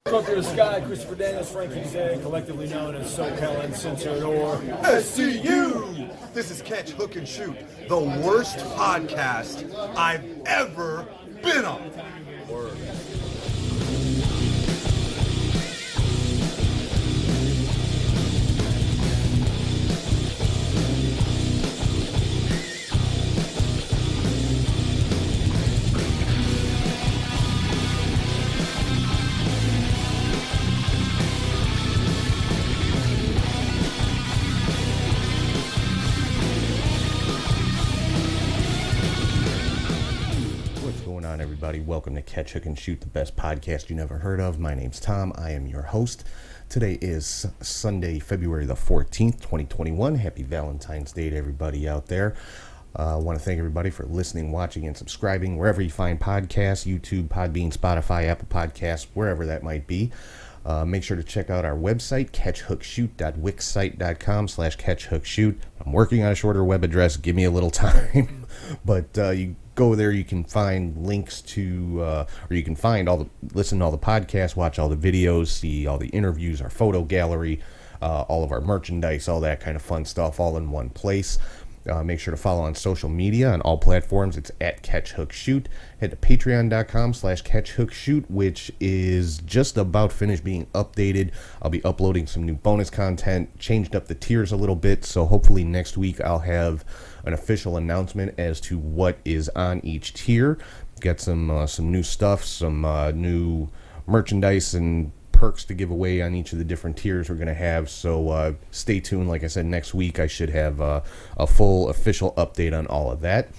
Up to the sky, Christopher Daniels, Frankie Zay, collectively known as SoCal Uncensored or SCU! This is Catch, Hook, and Shoot, the worst podcast I've ever been on. Word. Everybody, welcome to Catch, Hook, and Shoot, the best podcast you never heard of. My name's Tom. I am your host. Today is Sunday, February the 14th, 2021. Happy Valentine's Day to everybody out there. I want to thank everybody for listening, watching, and subscribing wherever you find podcasts, YouTube, Podbean, Spotify, Apple Podcasts, wherever that might be. Make sure to check out our website, catchhookshoot.wixsite.com/catchhookshoot. I'm working on a shorter web address. Give me a little time. But you go there, you can find links to, or you can find listen to all the podcasts, watch all the videos, see all the interviews, our photo gallery, all of our merchandise, all that kind of fun stuff, all in one place. Make sure to follow on social media on all platforms. It's at CatchHookShoot. Head to patreon.com/CatchHookShoot, which is just about finished being updated. I'll be uploading some new bonus content, changed up the tiers a little bit, so hopefully next week I'll have an official announcement as to what is on each tier. Got some new stuff, some new merchandise and perks to give away on each of the different tiers we're going to have, so stay tuned. Like I said, next week I should have a full official update on all of that.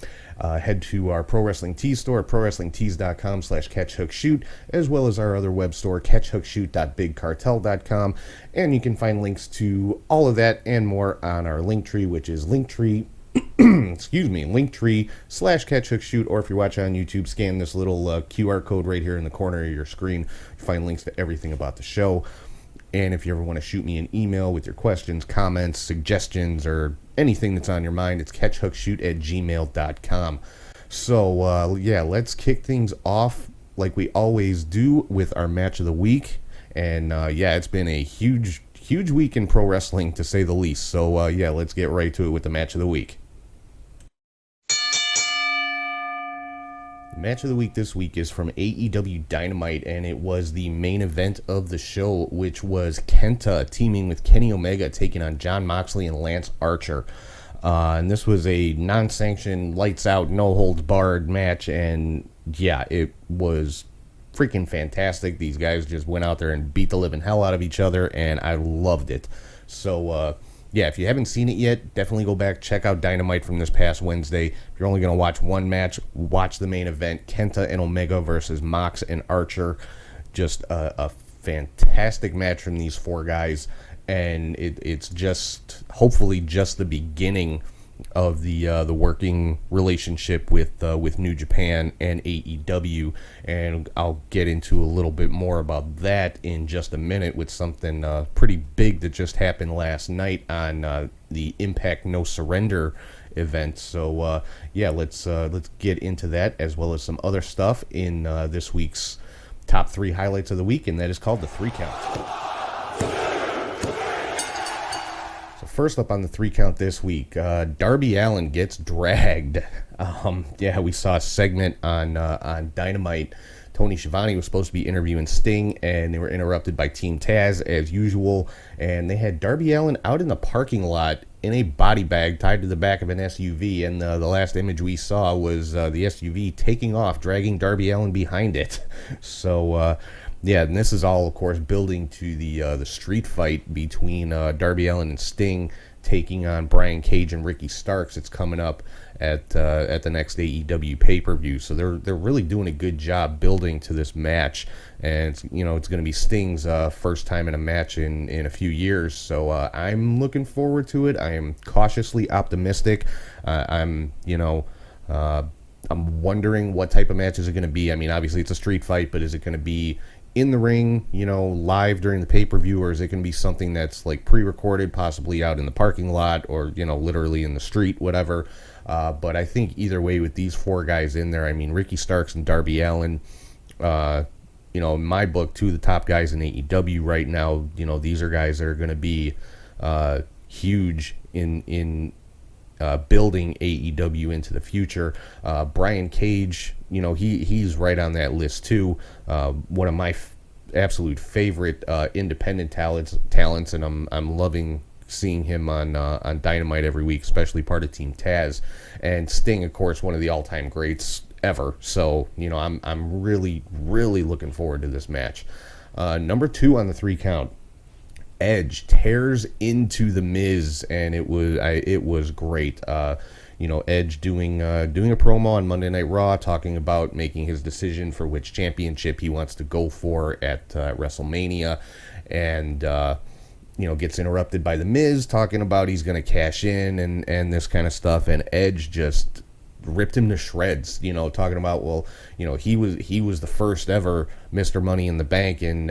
Head to our Pro Wrestling Tees store at prowrestlingtees.com/catchhookshoot, as well as our other web store, catchhookshoot.bigcartel.com, and you can find links to all of that and more on our Linktree, which is Linktree Linktree/CatchHookShoot, or if you're watching on YouTube, scan this little QR code right here in the corner of your screen. You find links to everything about the show. And if you ever want to shoot me an email with your questions, comments, suggestions, or anything that's on your mind, it's catchhookshoot@gmail.com. So, let's kick things off like we always do with our match of the week. And, it's been a huge week in pro wrestling, to say the least. So, let's get right to it with the match of the week. The match of the week this week is from AEW Dynamite, and it was the main event of the show, which was Kenta teaming with Kenny Omega, taking on Jon Moxley and Lance Archer. And this was a non-sanctioned, lights-out, no-holds-barred match, and it was freaking fantastic. These guys just went out there and beat the living hell out of each other, and I loved it. So, if you haven't seen it yet, definitely go back, check out Dynamite from this past Wednesday. If you're only going to watch one match, watch the main event, Kenta and Omega versus Mox and Archer. Just a fantastic match from these four guys, and it's just, hopefully, just the beginning of the working relationship with New Japan and AEW, and I'll get into a little bit more about that in just a minute with something pretty big that just happened last night on the Impact No Surrender event. So let's get into that, as well as some other stuff in this week's top 3 highlights of the week, and that is called the 3 count. First up on the 3 count this week, Darby Allin gets dragged. We saw a segment on Dynamite. Tony Schiavone was supposed to be interviewing Sting, and they were interrupted by Team Taz as usual. And they had Darby Allin out in the parking lot in a body bag tied to the back of an SUV. And the last image we saw was the SUV taking off, dragging Darby Allin behind it. So, and this is all, of course, building to the street fight between Darby Allin and Sting, taking on Brian Cage and Ricky Starks. It's coming up at the next AEW pay-per-view. So they're really doing a good job building to this match, and it's going to be Sting's first time in a match in a few years. So I'm looking forward to it. I am cautiously optimistic. I'm wondering what type of match is it going to be. I mean, obviously it's a street fight, but is it going to be in the ring, live during the pay-per-view, or is it going to be something that's like pre-recorded, possibly out in the parking lot, or literally in the street, whatever. But I think either way, with these four guys in there, I mean, Ricky Starks and Darby Allin, in my book, two of the top guys in AEW right now. These are guys that are going to be huge in building AEW into the future. Brian Cage, he's right on that list too. One of my absolute favorite independent talents, and I'm loving seeing him on Dynamite every week, especially part of Team Taz. And Sting, of course, one of the all-time greats ever. So I'm really looking forward to this match. Number 2 on the 3 count, Edge tears into the Miz, and it was great. Edge doing a promo on Monday Night Raw, talking about making his decision for which championship he wants to go for at WrestleMania, and gets interrupted by the Miz talking about he's going to cash in and this kind of stuff, and Edge just ripped him to shreds, talking about, he was the first ever Mr. Money in the Bank, and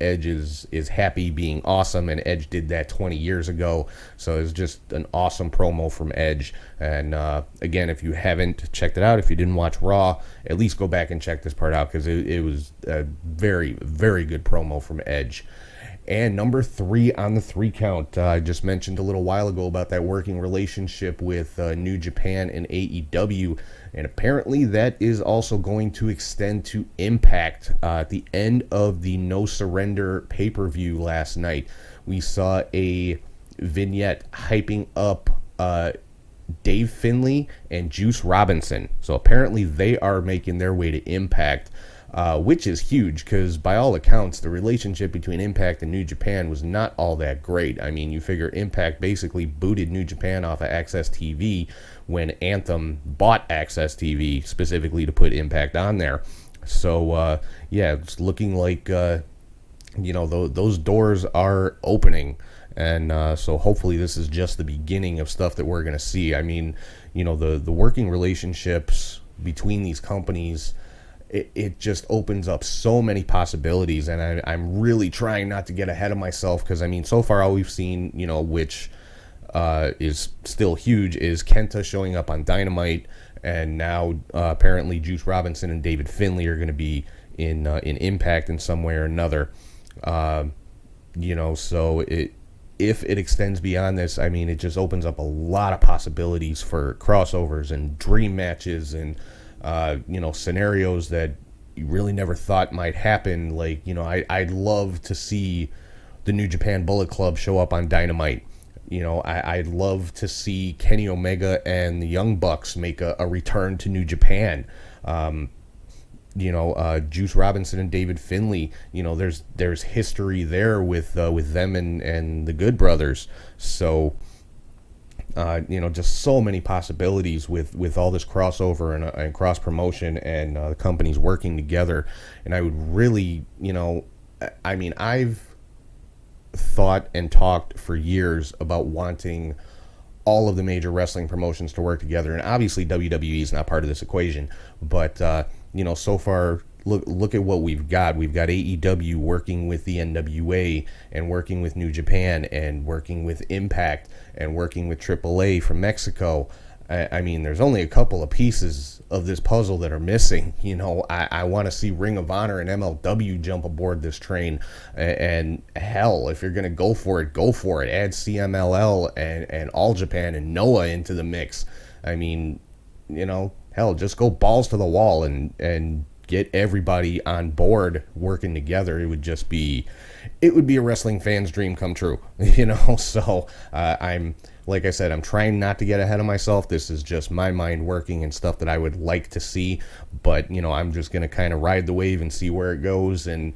Edge is happy being awesome, and Edge did that 20 years ago. So it's just an awesome promo from Edge. And again, if you haven't checked it out, if you didn't watch Raw, at least go back and check this part out, because it was a very, very good promo from Edge. And number 3 on the 3 count, I just mentioned a little while ago about that working relationship with New Japan and AEW, and apparently that is also going to extend to Impact. At the end of the No Surrender pay-per-view last night, we saw a vignette hyping up Dave Finlay and Juice Robinson. So apparently they are making their way to Impact. Which is huge, because by all accounts, the relationship between Impact and New Japan was not all that great. I mean, you figure Impact basically booted New Japan off of Access TV when Anthem bought Access TV specifically to put Impact on there. So, it's looking like, those doors are opening. And so hopefully this is just the beginning of stuff that we're going to see. I mean, the working relationships between these companies, it just opens up so many possibilities, and I'm really trying not to get ahead of myself, because, I mean, so far all we've seen, which is still huge, is Kenta showing up on Dynamite, and now apparently Juice Robinson and David Finlay are going to be in Impact in some way or another. So if it extends beyond this, I mean, it just opens up a lot of possibilities for crossovers and dream matches and scenarios that you really never thought might happen. Like, I'd love to see the New Japan Bullet Club show up on Dynamite. I'd love to see Kenny Omega and the Young Bucks make a return to New Japan. Juice Robinson and David Finlay, there's history there with them and the Good Brothers. So, just so many possibilities with all this crossover and cross promotion and the companies working together. And I would really, I've thought and talked for years about wanting all of the major wrestling promotions to work together. And obviously WWE is not part of this equation, but so far, look at what we've got. We've got AEW working with the NWA and working with New Japan and working with Impact and working with AAA from Mexico. I mean, there's only a couple of pieces of this puzzle that are missing. I want to see Ring of Honor and MLW jump aboard this train. And hell, if you're going to go for it, go for it. Add CMLL and All Japan and Noah into the mix. I mean, hell, just go balls to the wall and get everybody on board working together. It would be a wrestling fan's dream come true, So like I said, I'm trying not to get ahead of myself. This is just my mind working and stuff that I would like to see, but I'm just going to kind of ride the wave and see where it goes, and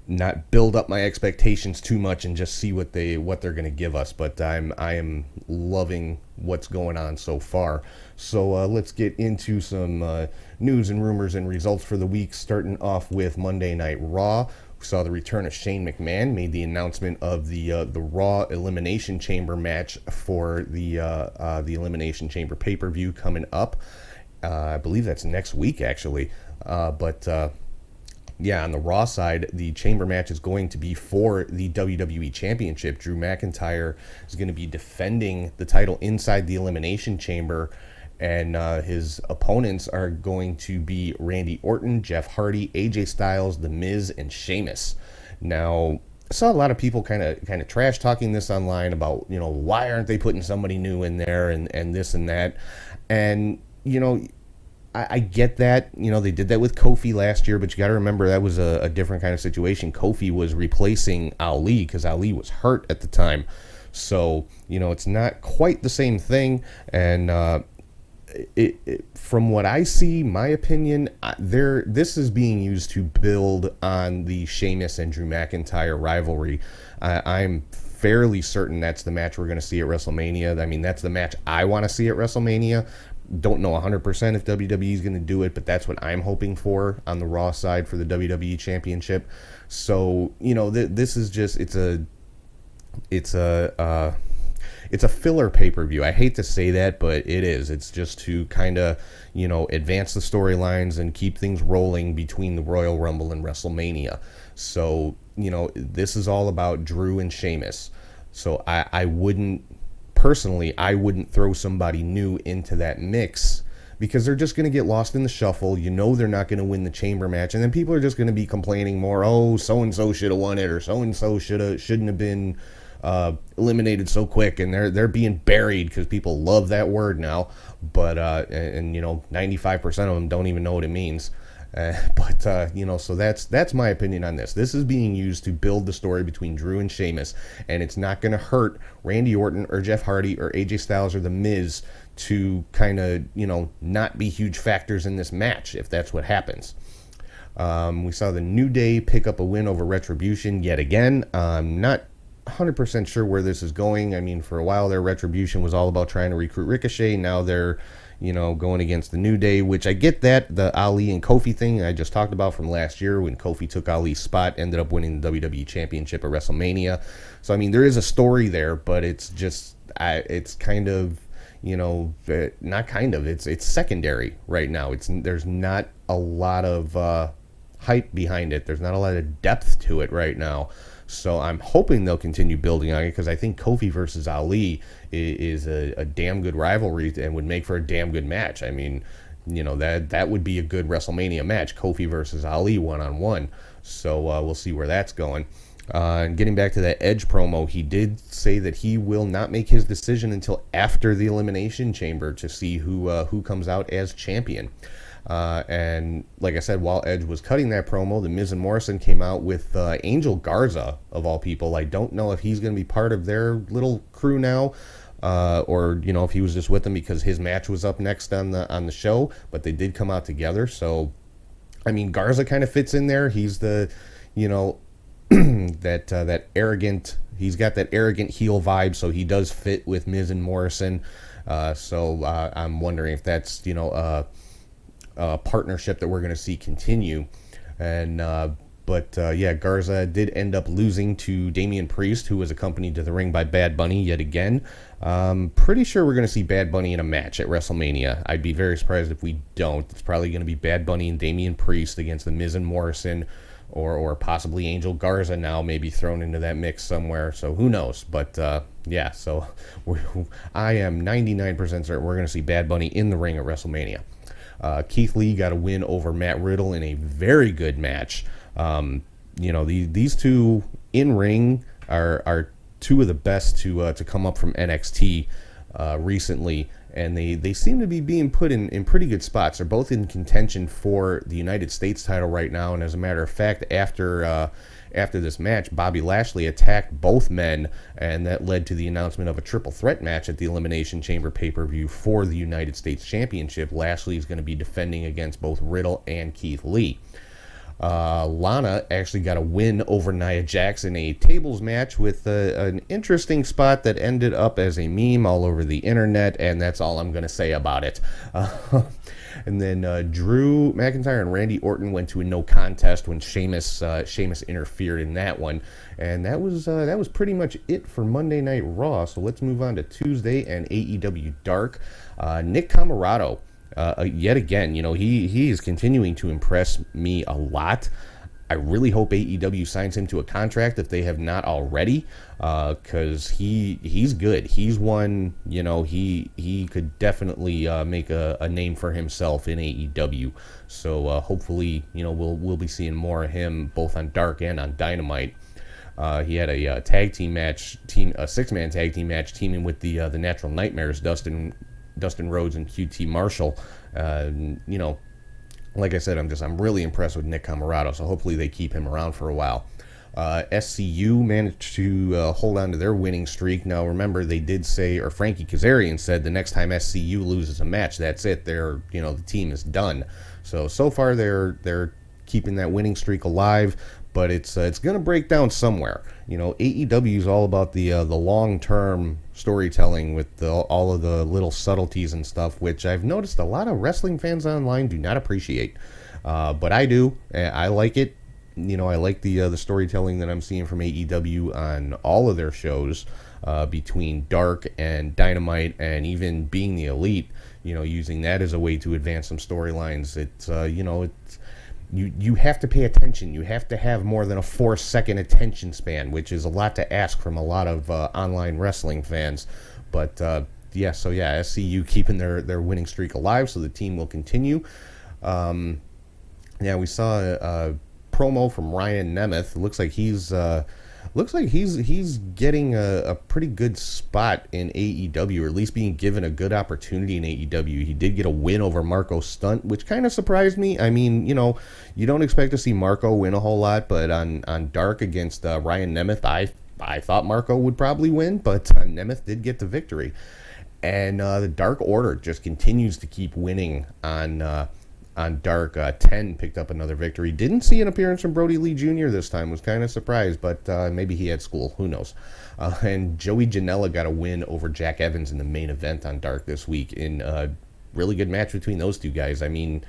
not build up my expectations too much and just see what they're going to give us. But I am loving what's going on so far. So let's get into some news and rumors and results for the week, starting off with Monday Night Raw. We saw the return of Shane McMahon, made the announcement of the Raw Elimination Chamber match for the Elimination Chamber pay-per-view coming up. I believe that's next week, actually. Yeah, on the Raw side, the Chamber match is going to be for the WWE Championship. Drew McIntyre is going to be defending the title inside the Elimination Chamber, And his opponents are going to be Randy Orton, Jeff Hardy, AJ Styles, The Miz, and Sheamus. Now, I saw a lot of people kind of trash talking this online about, why aren't they putting somebody new in there and this and that. And, I get that. They did that with Kofi last year, but you got to remember that was a different kind of situation. Kofi was replacing Ali because Ali was hurt at the time. So, it's not quite the same thing. And from what I see, my opinion, this is being used to build on the Sheamus and Drew McIntyre rivalry. I'm fairly certain that's the match we're going to see at WrestleMania. I mean, that's the match I want to see at WrestleMania. Don't know 100% if WWE is going to do it, but that's what I'm hoping for on the Raw side for the WWE Championship. So, this is just, it's a filler pay-per-view. I hate to say that, but it is. It's just to kind of, advance the storylines and keep things rolling between the Royal Rumble and WrestleMania. So, this is all about Drew and Sheamus. So I wouldn't throw somebody new into that mix because they're just going to get lost in the shuffle. They're not going to win the chamber match, and then people are just going to be complaining more, oh, so-and-so should have won it, or so-and-so shouldn't have been eliminated so quick, and they're being buried because people love that word now, but 95% of them don't even know what it means. So that's my opinion on this. This is being used to build the story between Drew and Sheamus, and it's not going to hurt Randy Orton or Jeff Hardy or AJ Styles or The Miz to kind of, not be huge factors in this match if that's what happens. We saw the New Day pick up a win over Retribution yet again. Not 100% sure where this is going. I mean, for a while their Retribution was all about trying to recruit Ricochet. Now they're going against the New Day, which I get that. The Ali and Kofi thing I just talked about from last year when Kofi took Ali's spot, ended up winning the WWE Championship at WrestleMania. So, I mean, there is a story there, but it's just, it's kind of, it's secondary right now. There's not a lot of hype behind it. There's not a lot of depth to it right now. So I'm hoping they'll continue building on it because I think Kofi versus Ali is a damn good rivalry and would make for a damn good match. I mean, that would be a good WrestleMania match, Kofi versus Ali one-on-one. So we'll see where that's going. And getting back to that Edge promo, he did say that he will not make his decision until after the Elimination Chamber to see who comes out as champion. And like I said, while Edge was cutting that promo, The Miz and Morrison came out with Angel Garza, of all people. I don't know if he's going to be part of their little crew now, or if he was just with them because his match was up next on the show. But they did come out together, so I mean, Garza kind of fits in there. He's the that arrogant. He's got that arrogant heel vibe, so he does fit with Miz and Morrison. So I'm wondering if that's partnership that we're going to see continue. And Garza did end up losing to Damian Priest, who was accompanied to the ring by Bad Bunny yet again. Pretty sure we're going to see Bad Bunny in a match at WrestleMania. I'd be very surprised if we don't. It's probably going to be Bad Bunny and Damian Priest against the Miz and Morrison, or possibly Angel Garza now maybe thrown into that mix somewhere. So who knows? But so I am 99% certain we're going to see Bad Bunny in the ring at WrestleMania. Keith Lee got a win over Matt Riddle in a very good match. These two in ring are two of the best to come up from NXT recently, and they seem to be being put in pretty good spots. They're both in contention for the United States title right now, and as a matter of fact, after this match, Bobby Lashley attacked both men, and that led to the announcement of a triple threat match at the Elimination Chamber pay-per-view for the United States Championship. Lashley is going to be defending against both Riddle and Keith Lee. Lana actually got a win over Nia Jax in a tables match with an interesting spot that ended up as a meme all over the internet, and that's all I'm going to say about it. And then Drew McIntyre and Randy Orton went to a no contest when Sheamus interfered in that one, and that was pretty much it for Monday Night Raw. So let's move on to Tuesday and AEW Dark. Nick Comoroto, yet again, he is continuing to impress me a lot. I really hope AEW signs him to a contract if they have not already, because he's good. He's one, he could definitely make a name for himself in AEW. So hopefully, we'll be seeing more of him both on Dark and on Dynamite. He had a tag team match, a 6-man tag team match, teaming with the Natural Nightmares, Dustin Rhodes and QT Marshall. Like I said, I'm really impressed with Nick Camarado, so hopefully they keep him around for a while. SCU managed to hold on to their winning streak. Now, remember, they did say, or Frankie Kazarian said, the next time SCU loses a match, that's it. The team is done. So far they're keeping that winning streak alive, but it's going to break down somewhere. AEW is all about the long-term storytelling with all of the little subtleties and stuff, which I've noticed a lot of wrestling fans online do not appreciate. But I do. I like it. I like the storytelling that I'm seeing from AEW on all of their shows, between Dark and Dynamite, and even Being the Elite. Using that as a way to advance some storylines. You have to pay attention. You have to have more than a 4-second attention span, which is a lot to ask from a lot of online wrestling fans. But SCU keeping their winning streak alive, so the team will continue. We saw a promo from Ryan Nemeth. Looks like he's getting a pretty good spot in AEW, or at least being given a good opportunity in AEW. He did get a win over Marco Stunt, which kind of surprised me. I mean, you don't expect to see Marco win a whole lot, but on Dark against Ryan Nemeth, I thought Marco would probably win, but Nemeth did get the victory. And the Dark Order just continues to keep winning on Dark. 10 picked up another victory. Didn't see an appearance from Brody Lee Jr. this time. Was kind of surprised, but maybe he had school. Who knows? And Joey Janela got a win over Jack Evans in the main event on Dark this week in a really good match between those two guys. I mean,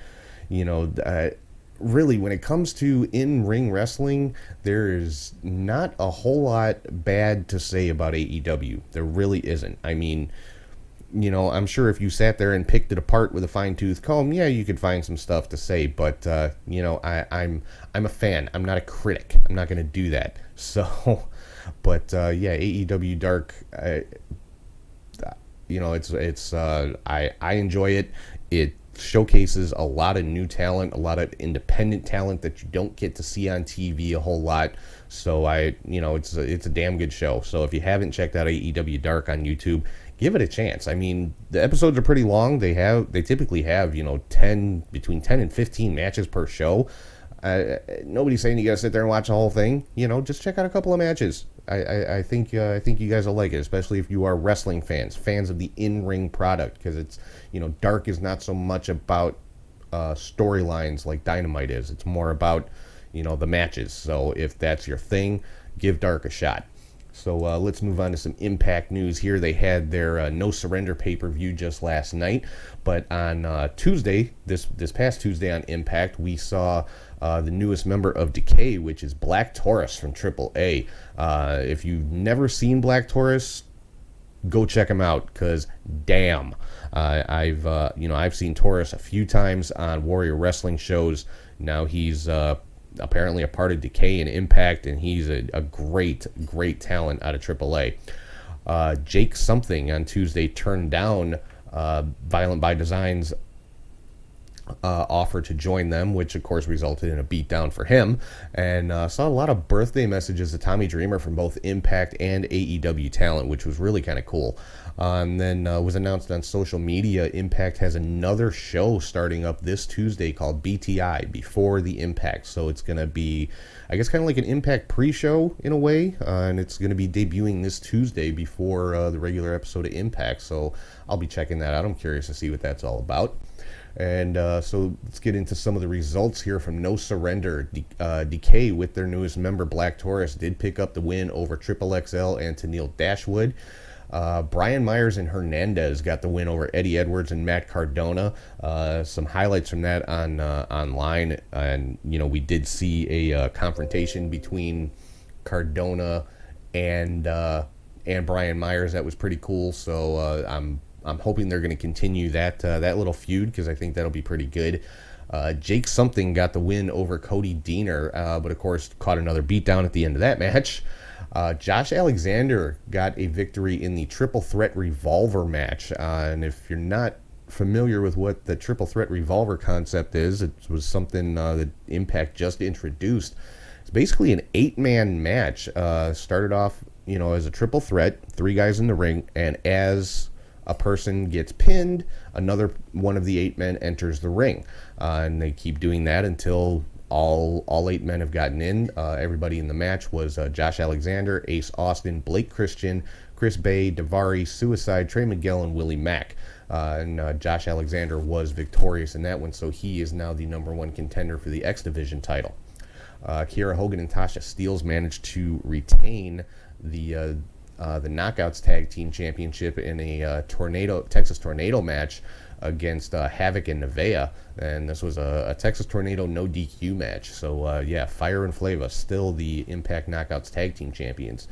really, when it comes to in-ring wrestling, there is not a whole lot bad to say about AEW. There really isn't. I mean, I'm sure if you sat there and picked it apart with a fine-tooth comb, yeah, you could find some stuff to say, but, I'm a fan. I'm not a critic. I'm not going to do that. So, but, AEW Dark, I enjoy it. It showcases a lot of new talent, a lot of independent talent that you don't get to see on TV a whole lot. So it's a damn good show. So if you haven't checked out AEW Dark on YouTube, give it a chance. I mean, the episodes are pretty long. They typically have, 10 between 10 and 15 matches per show. Nobody's saying you got to sit there and watch the whole thing. Just check out a couple of matches. I think you guys will like it, especially if you are wrestling fans of the in-ring product, because it's, Dark is not so much about storylines like Dynamite is. It's more about, the matches. So if that's your thing, give Dark a shot. So let's move on to some Impact news here. They had their No Surrender pay-per-view just last night, but on Tuesday, this past Tuesday on Impact, we saw the newest member of Decay, which is Black Taurus from AAA. If you've never seen Black Taurus, go check him out, because damn, I've seen Taurus a few times on Warrior Wrestling shows. Now he's apparently a part of Decay and Impact, and he's a great talent out of AAA. Jake Something on Tuesday turned down Violent by Design's offer to join them, which of course resulted in a beatdown for him, and saw a lot of birthday messages to Tommy Dreamer from both Impact and AEW talent, which was really kind of cool. And then was announced on social media, Impact has another show starting up this Tuesday called BTI, Before the Impact. So it's going to be, I guess, kind of like an Impact pre-show in a way, and it's going to be debuting this Tuesday before the regular episode of Impact. So I'll be checking that out. I'm curious to see what that's all about. And so let's get into some of the results here from No Surrender. Decay, with their newest member, Black Taurus, did pick up the win over Triple XL and Tenille Dashwood. Brian Myers and Hernandez got the win over Eddie Edwards and Matt Cardona. Some highlights from that on online, and we did see a confrontation between Cardona and Brian Myers. That was pretty cool. So I'm hoping they're going to continue that little feud, because I think that'll be pretty good. Jake Something got the win over Cody Deaner, but of course caught another beatdown at the end of that match. Josh Alexander got a victory in the Triple Threat Revolver match. And if you're not familiar with what the Triple Threat Revolver concept is, it was something that Impact just introduced. It's basically an 8-man match. Started off, as a triple threat, 3 guys in the ring, and as a person gets pinned, another one of the 8 men enters the ring. And they keep doing that until all 8 men have gotten in. Everybody in the match was Josh Alexander, Ace Austin, Blake Christian, Chris Bay, Daivari, Suicide, Trey Miguel, and Willie Mack. And Josh Alexander was victorious in that one, so he is now the #1 contender for the X Division title. Kiera Hogan and Tasha Steelz managed to retain the Knockouts Tag Team Championship in a Texas Tornado match against Havoc and Nevaeh, and this was a Texas Tornado no DQ match. So Fire and Flava still the Impact Knockouts Tag Team Champions.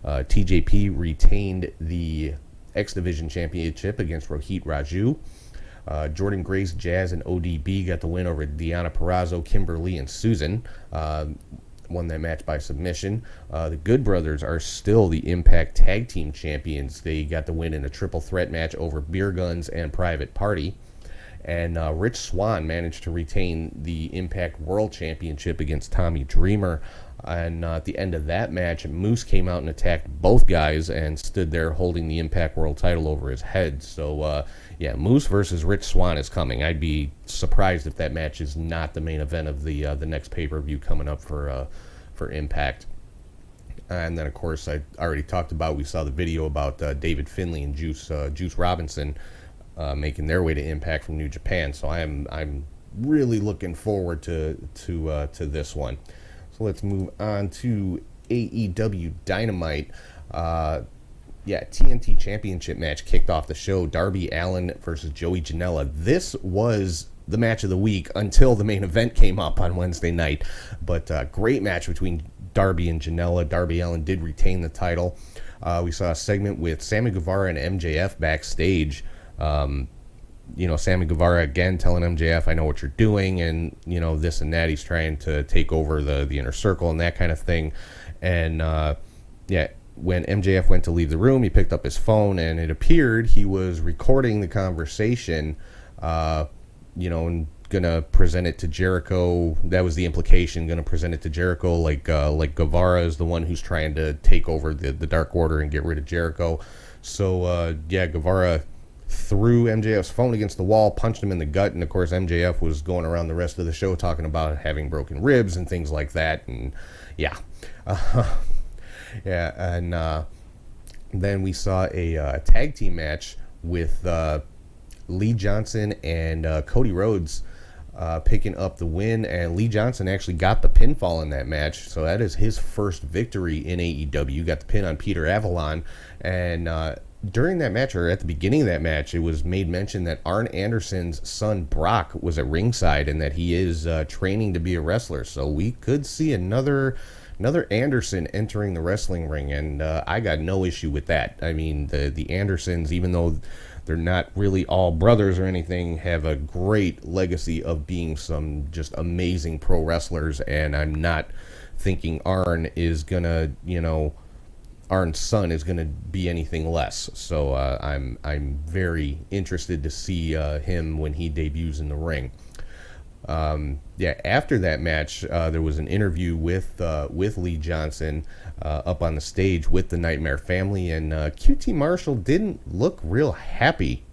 TJP retained the X Division Championship against Rohit Raju. Jordan Grace, Jazz, and ODB got the win over Deonna Purrazzo, Kimberly, and Susan. Won that match by submission. The Good Brothers are still the Impact Tag Team Champions. They got the win in a triple threat match over Beer Guns and Private Party. And Rich Swann managed to retain the Impact World Championship against Tommy Dreamer. And at the end of that match, Moose came out and attacked both guys and stood there holding the Impact World title over his head. So, Moose versus Rich Swann is coming. I'd be surprised if that match is not the main event of the next pay-per-view coming up for Impact. And then, of course, I already talked about, we saw the video about David Finlay and Juice Robinson making their way to Impact from New Japan. So I'm really looking forward to this one. So let's move on to AEW Dynamite. TNT Championship match kicked off the show. Darby Allin versus Joey Janela. This was the match of the week until the main event came up on Wednesday night. But great match between Darby and Janela. Darby Allin did retain the title. We saw a segment with Sammy Guevara and MJF backstage. Sammy Guevara again telling MJF, I know what you're doing, and, this and that. He's trying to take over the inner circle and that kind of thing. And, when MJF went to leave the room, he picked up his phone, and it appeared he was recording the conversation, and gonna present it to Jericho. That was the implication, gonna present it to Jericho like Guevara is the one who's trying to take over the Dark Order and get rid of Jericho. So, Guevara threw MJF's phone against the wall, punched him in the gut, and of course MJF was going around the rest of the show talking about having broken ribs and things like that, and then we saw a tag team match with Lee Johnson and Cody Rhodes picking up the win, and Lee Johnson actually got the pinfall in that match, so that is his first victory in AEW. Got the pin on Peter Avalon, and during that match, or at the beginning of that match, it was made mention that Arn Anderson's son Brock was at ringside and that he is training to be a wrestler. So we could see another Anderson entering the wrestling ring, and I got no issue with that. I mean, the Andersons, even though they're not really all brothers or anything, have a great legacy of being some just amazing pro wrestlers, and I'm not thinking Arn is gonna, Arn's son is going to be anything less. So I'm very interested to see him when he debuts in the ring. After that match, there was an interview with Lee Johnson up on the stage with the Nightmare Family, and QT Marshall didn't look real happy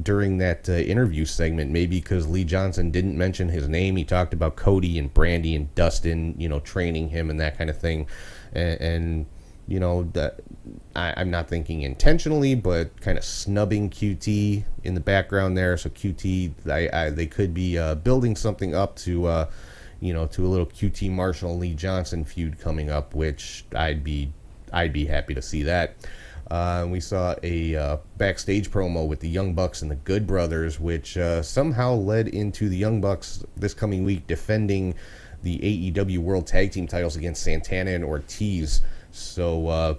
during that interview segment, maybe because Lee Johnson didn't mention his name. He talked about Cody and Brandy and Dustin, training him and that kind of thing, and that I'm not thinking intentionally, but kind of snubbing QT in the background there. So QT, they could be building something up to a little QT Marshall and Lee Johnson feud coming up, which I'd be happy to see that. We saw a backstage promo with the Young Bucks and the Good Brothers, which somehow led into the Young Bucks this coming week defending the AEW World Tag Team titles against Santana and Ortiz. So,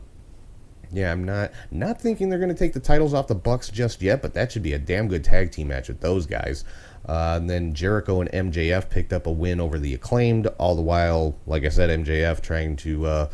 Yeah, I'm not thinking they're going to take the titles off the Bucks just yet, but that should be a damn good tag team match with those guys. And then Jericho and MJF picked up a win over the Acclaimed, all the while, like I said, MJF trying to,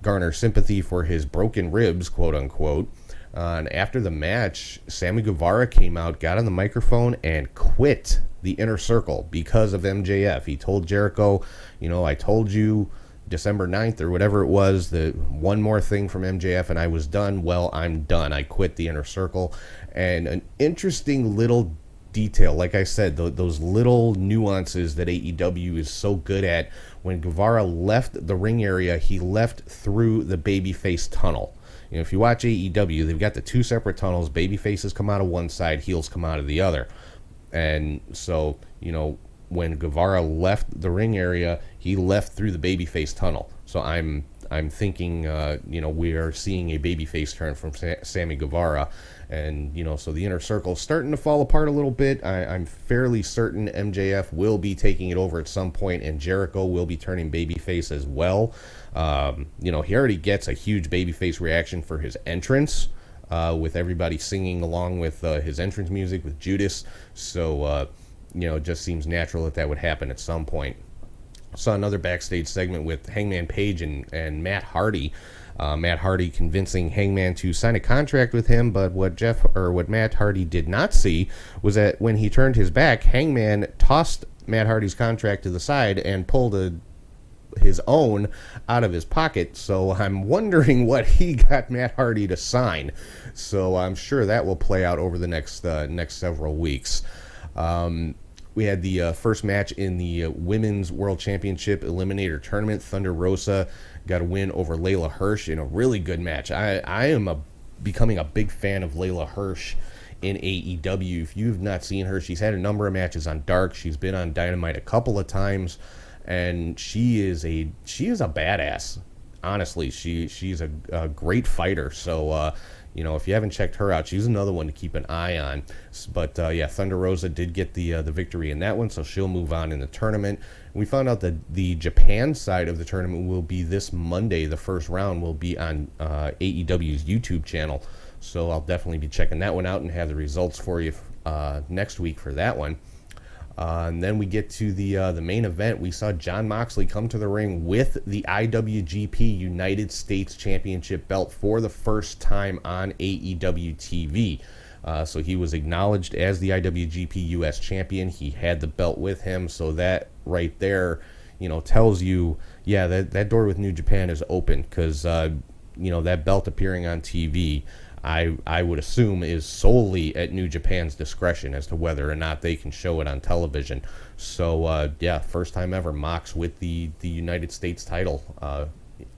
garner sympathy for his broken ribs, quote unquote. And after the match, Sammy Guevara came out, got on the microphone, and quit the Inner Circle because of MJF. He told Jericho, I told you December 9th or whatever it was, that one more thing from MJF and I was done. Well, I'm done. I quit the Inner Circle. And an interesting little detail, like I said, those little nuances that AEW is so good at. When Guevara left the ring area, he left through the babyface tunnel. If you watch AEW, they've got the two separate tunnels. Babyfaces come out of one side, heels come out of the other. And so, when Guevara left the ring area, he left through the babyface tunnel. So I'm thinking, we are seeing a babyface turn from Sammy Guevara. And, so the Inner Circle's starting to fall apart a little bit. I'm fairly certain MJF will be taking it over at some point, and Jericho will be turning babyface as well. He already gets a huge babyface reaction for his entrance, with everybody singing along with his entrance music with Judas. So, it just seems natural that would happen at some point. Saw another backstage segment with Hangman Page and Matt Hardy. Matt Hardy convincing Hangman to sign a contract with him, but what Matt Hardy did not see was that when he turned his back, Hangman tossed Matt Hardy's contract to the side and pulled his own out of his pocket. So I'm wondering what he got Matt Hardy to sign. So I'm sure that will play out over the next several weeks. We had the first match in the Women's World Championship Eliminator Tournament. Thunder Rosa got a win over Layla Hirsch in a really good match. I am becoming a big fan of Layla Hirsch in AEW. If you've not seen her, she's had a number of matches on Dark. She's been on Dynamite a couple of times, and she is a badass. Honestly, she's a great fighter. So if you haven't checked her out, she's another one to keep an eye on. But Thunder Rosa did get the victory in that one, so she'll move on in the tournament. We found out that the Japan side of the tournament will be this Monday. The first round will be on AEW's YouTube channel, so I'll definitely be checking that one out and have the results for you next week for that one. And then we get to the main event. We saw Jon Moxley come to the ring with the IWGP United States Championship belt for the first time on AEW TV. So he was acknowledged as the IWGP US Champion. He had the belt with him, so that right there, tells you, that door with New Japan is open, because, that belt appearing on TV, I would assume is solely at New Japan's discretion as to whether or not they can show it on television. So, first time ever Mox with the United States title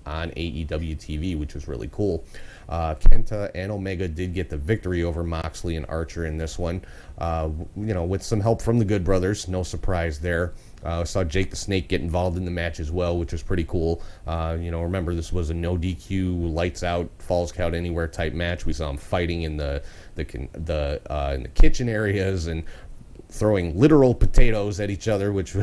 on AEW TV, which was really cool. Kenta and Omega did get the victory over Moxley and Archer in this one, with some help from the Good Brothers. No surprise there. Saw Jake the Snake get involved in the match as well, which was pretty cool. Remember, this was a no DQ, lights out, falls count anywhere type match. We saw him fighting in the kitchen areas and throwing literal potatoes at each other, which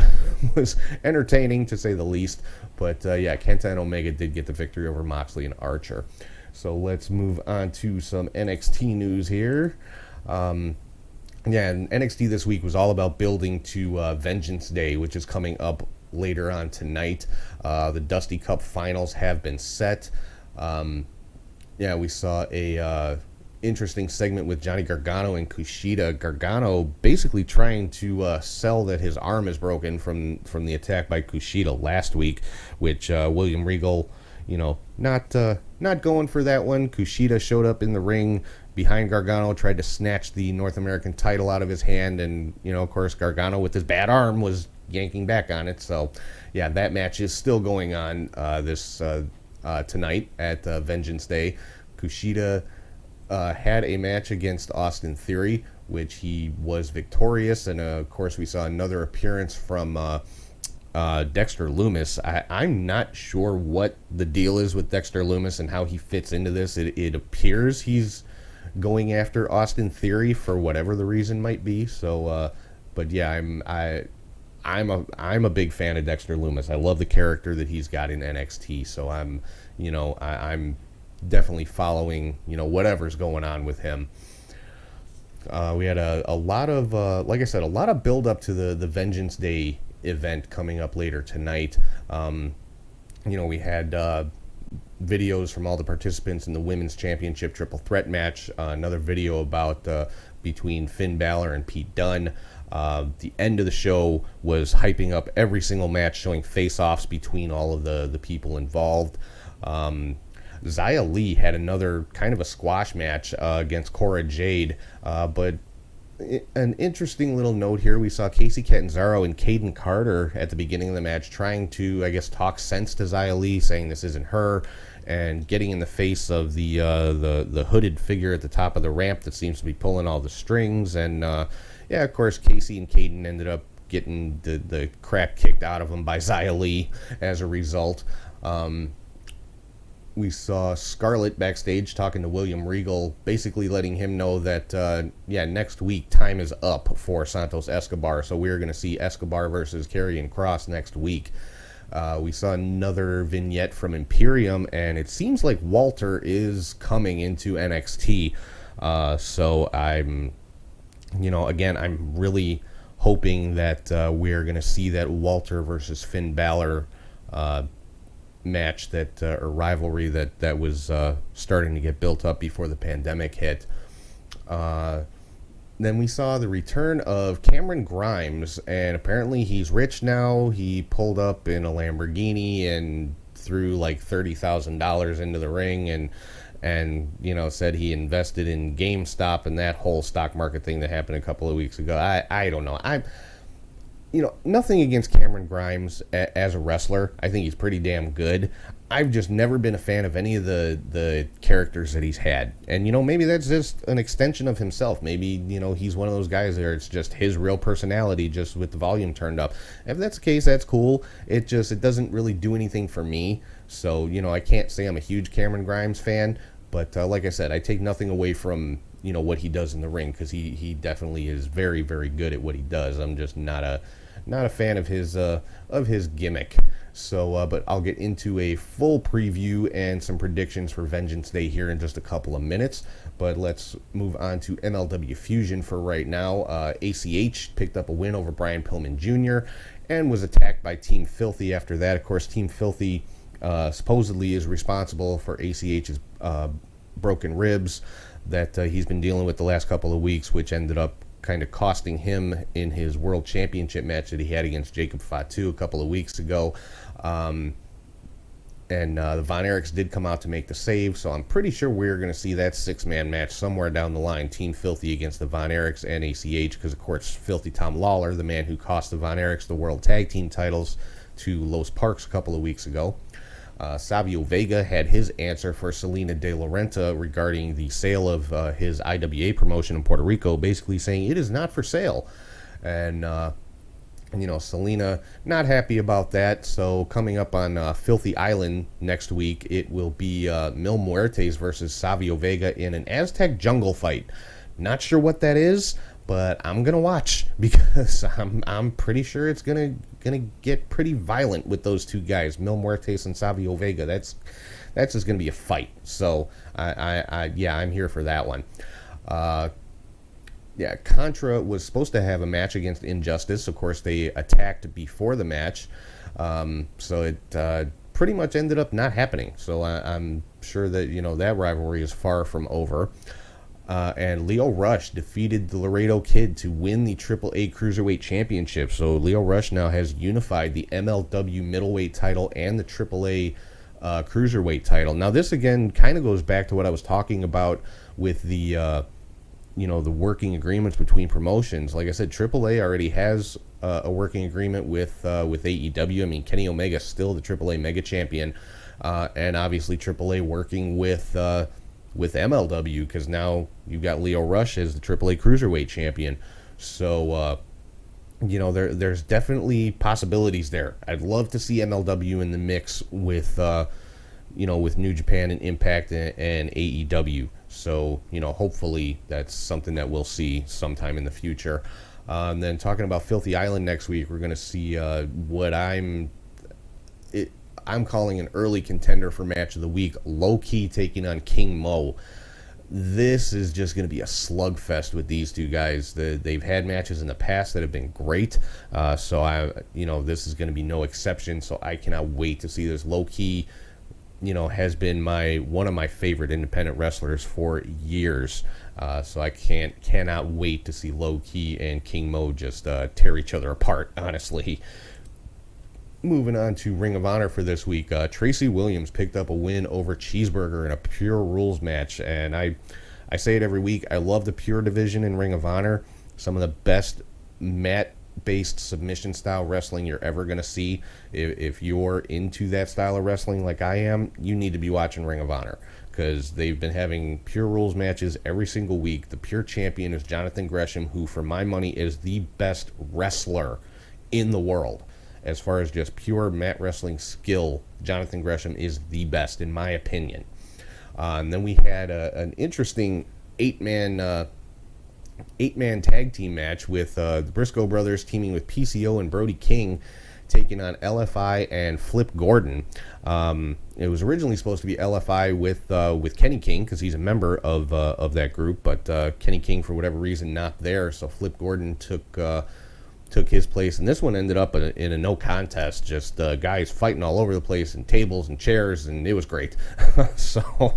was entertaining to say the least. But Kenta and Omega did get the victory over Moxley and Archer. So let's move on to some NXT news here. And NXT this week was all about building to Vengeance Day, which is coming up later on tonight. The Dusty Cup finals have been set. We saw a interesting segment with Johnny Gargano and Kushida. Gargano basically trying to sell that his arm is broken from the attack by Kushida last week, which William Regal, not going for that one. Kushida showed up in the ring behind Gargano, tried to snatch the North American title out of his hand, and, of course, Gargano with his bad arm was yanking back on it. So, that match is still going on tonight at Vengeance Day. Kushida had a match against Austin Theory, which he was victorious, and, of course, we saw another appearance from Dexter Lumis. I'm not sure what the deal is with Dexter Lumis and how he fits into this. It appears he's going after Austin Theory for whatever the reason might be. So, I'm a big fan of Dexter Lumis. I love the character that he's got in NXT. So I'm definitely following, whatever's going on with him. We had a lot of, like I said, a lot of build up to the Vengeance Day event coming up later tonight. We had videos from all the participants in the Women's Championship Triple Threat match. Another video about between Finn Balor and Pete Dunne. The end of the show was hyping up every single match, showing face-offs between all of the people involved. Xia Li had another kind of a squash match against Cora Jade, but an interesting little note here, we saw Casey Catanzaro and Caden Carter at the beginning of the match trying to, I guess, talk sense to Xia Li, saying this isn't her, and getting in the face of the hooded figure at the top of the ramp that seems to be pulling all the strings. And of course, Casey and Caden ended up getting the crap kicked out of them by Xia Li as a result. We saw Scarlett backstage talking to William Regal, basically letting him know that, next week time is up for Santos Escobar. So we're going to see Escobar versus Karrion Kross next week. We saw another vignette from Imperium, and it seems like Walter is coming into NXT. So I'm really hoping that we're going to see that Walter versus Finn Balor match or rivalry that was starting to get built up before the pandemic hit. Then we saw the return of Cameron Grimes, and apparently he's rich now. He pulled up in a Lamborghini and threw like $30,000 into the ring and said he invested in GameStop and that whole stock market thing that happened a couple of weeks ago. I don't know. Nothing against Cameron Grimes as a wrestler. I think he's pretty damn good. I've just never been a fan of any of the characters that he's had. And, maybe that's just an extension of himself. Maybe, he's one of those guys there. It's just his real personality, just with the volume turned up. If that's the case, that's cool. It doesn't really do anything for me. So, I can't say I'm a huge Cameron Grimes fan. But like I said, I take nothing away from, what he does in the ring, because he definitely is very, very good at what he does. I'm just not a fan of his gimmick. So, but I'll get into a full preview and some predictions for Vengeance Day here in just a couple of minutes. But let's move on to MLW Fusion for right now. ACH picked up a win over Brian Pillman Jr. and was attacked by Team Filthy after that. Of course, Team Filthy supposedly is responsible for ACH's broken ribs that he's been dealing with the last couple of weeks, which ended up kind of costing him in his World Championship match that he had against Jacob Fatu a couple of weeks ago. And the Von Erichs did come out to make the save, so I'm pretty sure we're going to see that six-man match somewhere down the line, Team Filthy against the Von Erichs and ACH, because, of course, Filthy Tom Lawler, the man who cost the Von Erichs the World Tag Team titles to Los Parks a couple of weeks ago. Savio Vega had his answer for Selena De La Renta regarding the sale of his IWA promotion in Puerto Rico, basically saying it is not for sale. And, Selena not happy about that. So coming up on Filthy Island next week, it will be Mil Muertes versus Savio Vega in an Aztec jungle fight. Not sure what that is, but I'm gonna watch because I'm pretty sure it's gonna get pretty violent with those two guys, Mil Muertes and Savio Vega. That's just gonna be a fight. So I'm here for that one. Contra was supposed to have a match against Injustice. Of course, they attacked before the match, so it pretty much ended up not happening. So I'm sure that that rivalry is far from over. And Leo Rush defeated the Laredo Kid to win the AAA Cruiserweight Championship. So Leo Rush now has unified the MLW Middleweight title and the AAA Cruiserweight title. Now this again kind of goes back to what I was talking about with the the working agreements between promotions. Like I said, AAA already has a working agreement with AEW. I mean, Kenny Omega is still the AAA Mega Champion, and obviously AAA working with MLW, because now you've got Leo Rush as the AAA Cruiserweight Champion. So, there's definitely possibilities there. I'd love to see MLW in the mix with New Japan and Impact and AEW. So, hopefully that's something that we'll see sometime in the future. And then talking about Filthy Island next week, we're going to see I'm calling an early contender for match of the week. Low Ki taking on King Mo. This is just going to be a slugfest with these two guys. They've had matches in the past that have been great, so this is going to be no exception. So I cannot wait to see this. Low Ki, has been one of my favorite independent wrestlers for years. So I cannot wait to see Low Ki and King Mo just tear each other apart. Honestly. Moving on to Ring of Honor for this week, Tracy Williams picked up a win over Cheeseburger in a Pure Rules match, and I say it every week, I love the Pure division in Ring of Honor. Some of the best mat-based submission-style wrestling you're ever going to see. If you're into that style of wrestling like I am, you need to be watching Ring of Honor, because they've been having Pure Rules matches every single week. The Pure champion is Jonathan Gresham, who, for my money, is the best wrestler in the world. As far as just pure mat wrestling skill, Jonathan Gresham is the best, in my opinion. And then we had an interesting eight-man tag team match with the Briscoe brothers teaming with PCO and Brody King, taking on LFI and Flip Gordon. It was originally supposed to be LFI with Kenny King, because he's a member of that group, but Kenny King, for whatever reason, not there, so Flip Gordon took his place, and this one ended up in a no contest, just guys fighting all over the place, and tables and chairs, and it was great. So,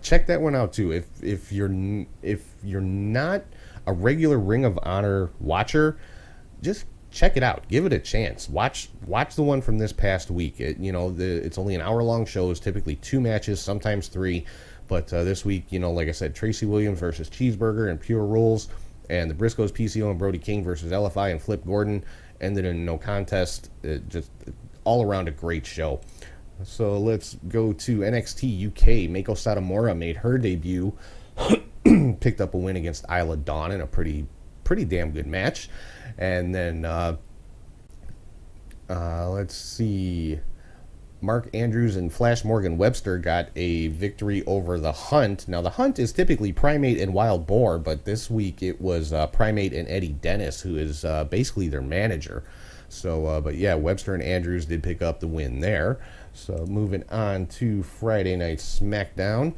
check that one out too. If you're not a regular Ring of Honor watcher, just check it out. Give it a chance. Watch the one from this past week. It's only an hour-long shows, typically 2 matches, sometimes 3. But this week, like I said, Tracy Williams versus Cheeseburger and Pure Rules. And the Briscoes, PCO, and Brody King versus LFI and Flip Gordon ended in no contest. Just all around a great show. So let's go to NXT UK. Meiko Satomura made her debut, picked up a win against Isla Dawn in a pretty damn good match. And then let's see. Mark Andrews and Flash Morgan Webster got a victory over The Hunt. Now, The Hunt is typically Primate and Wild Boar, but this week it was Primate and Eddie Dennis, who is basically their manager. So, but yeah, Webster and Andrews did pick up the win there. So, moving on to Friday Night Smackdown.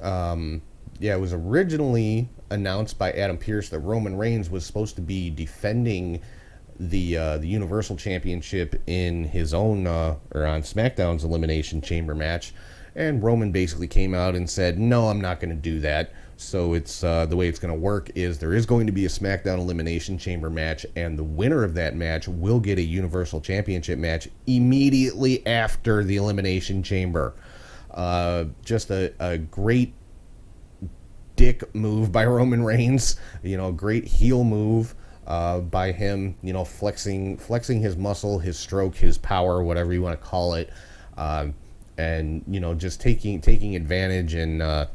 It was originally announced by Adam Pearce that Roman Reigns was supposed to be defending the Universal Championship in his own or on SmackDown's Elimination Chamber match, and Roman basically came out and said, no, I'm not going to do that. So it's the way it's going to work is there is going to be a SmackDown Elimination Chamber match, and the winner of that match will get a Universal Championship match immediately after the Elimination Chamber. Just a great dick move by Roman Reigns, great heel move by him, flexing his muscle, his stroke, his power, whatever you want to call it, and just taking advantage and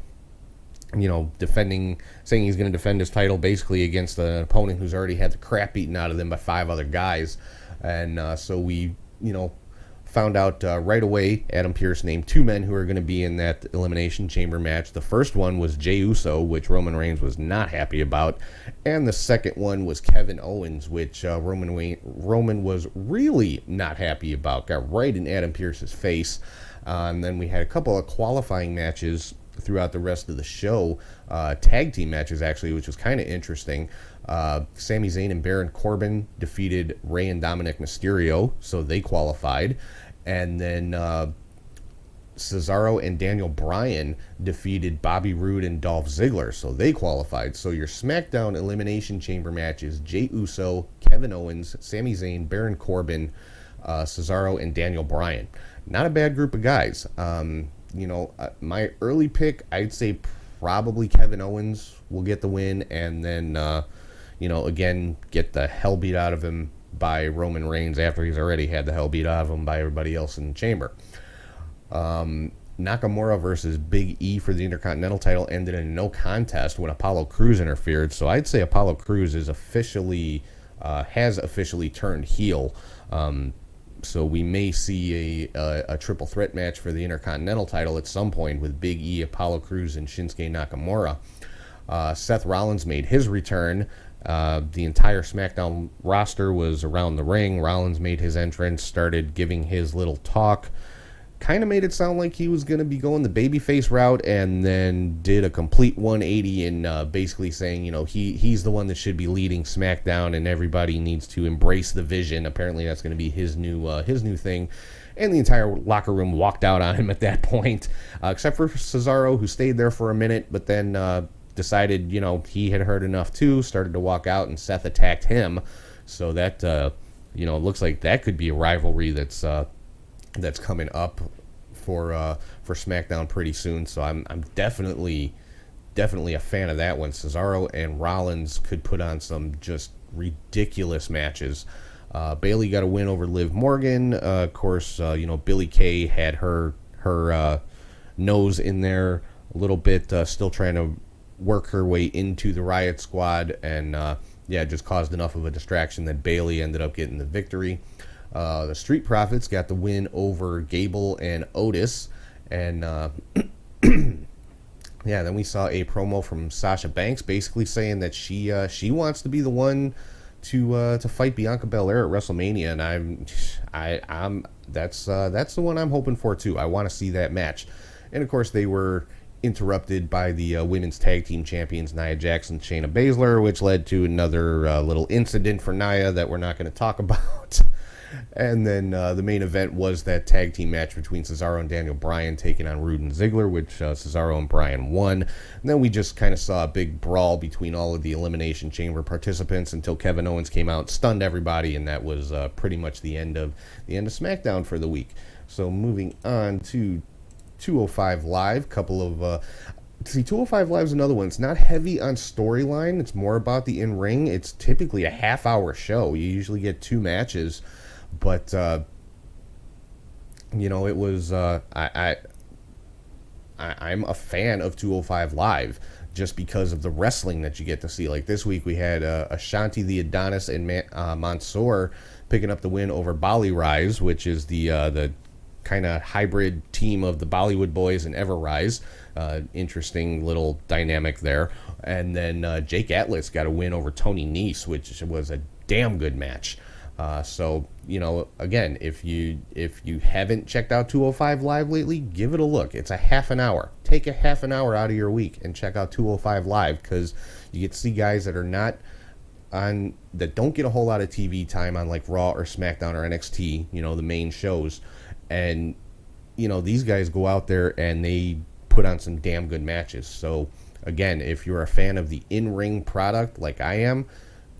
defending, saying he's going to defend his title basically against an opponent who's already had the crap beaten out of them by 5 other guys, and so we found out right away. Adam Pearce named 2 men who are going to be in that Elimination Chamber match. The first one was Jey Uso, which Roman Reigns was not happy about, and the second one was Kevin Owens, which Roman was really not happy about. Got right in Adam Pearce's face. And then we had a couple of qualifying matches throughout the rest of the show, tag team matches actually, which was kind of interesting. Sami Zayn and Baron Corbin defeated Rey and Dominic Mysterio, so they qualified. And then Cesaro and Daniel Bryan defeated Bobby Roode and Dolph Ziggler, so they qualified. So your SmackDown Elimination Chamber matches: Jey Uso, Kevin Owens, Sami Zayn, Baron Corbin, Cesaro, and Daniel Bryan. Not a bad group of guys. My early pick, I'd say probably Kevin Owens will get the win, and then again, get the hell beat out of him by Roman Reigns after he's already had the hell beat out of him by everybody else in the chamber. Nakamura versus Big E for the Intercontinental title ended in no contest when Apollo Crews interfered, so I'd say Apollo Crews is has officially turned heel. So we may see a triple threat match for the Intercontinental title at some point with Big E, Apollo Crews, and Shinsuke Nakamura. Seth Rollins made his return The entire SmackDown roster was around the ring. Rollins made his entrance, started giving his little talk, kind of made it sound like he was going to be going the babyface route, and then did a complete 180 and basically saying, he's the one that should be leading SmackDown, and everybody needs to embrace the vision. Apparently, that's going to be his new thing. And the entire locker room walked out on him at that point, except for Cesaro, who stayed there for a minute, but then decided, he had heard enough too, started to walk out, and Seth attacked him. So that, looks like that could be a rivalry that's coming up for SmackDown pretty soon. So I'm definitely a fan of that one. Cesaro and Rollins could put on some just ridiculous matches. Bayley got a win over Liv Morgan. Of course, Billie Kay had her nose in there a little bit, still trying to work her way into the Riot Squad, and just caused enough of a distraction that Bayley ended up getting the victory. The Street Profits got the win over Gable and Otis, and then we saw a promo from Sasha Banks basically saying that she wants to be the one to fight Bianca Belair at WrestleMania, and that's the one I'm hoping for too. I want to see that match. And of course, they were interrupted by the women's tag team champions Nia Jax and Shayna Baszler, which led to another little incident for Nia that we're not going to talk about. And then the main event was that tag team match between Cesaro and Daniel Bryan taking on Rude and Ziggler, which Cesaro and Bryan won. And then we just kind of saw a big brawl between all of the Elimination Chamber participants until Kevin Owens came out, stunned everybody, and that was pretty much the end of SmackDown for the week. So moving on to 205 Live, 205 Live is another one. It's not heavy on storyline. It's more about the in-ring. It's typically a half-hour show. You usually get 2 matches. But, it was, I'm a fan of 205 Live just because of the wrestling that you get to see. Like this week we had Ashanti the Adonis and Mansoor picking up the win over Bali Rise, which is the kind of hybrid team of the Bollywood Boys and Ever Rise. Interesting little dynamic there. And then Jake Atlas got a win over Tony Nese, which was a damn good match. So, again, if you haven't checked out 205 Live lately, give it a look. It's a half an hour. Take a half an hour out of your week and check out 205 Live, because you get to see guys that are not on, that don't get a whole lot of TV time on like Raw or SmackDown or NXT, the main shows. And, these guys go out there and they put on some damn good matches. So, again, if you're a fan of the in-ring product like I am,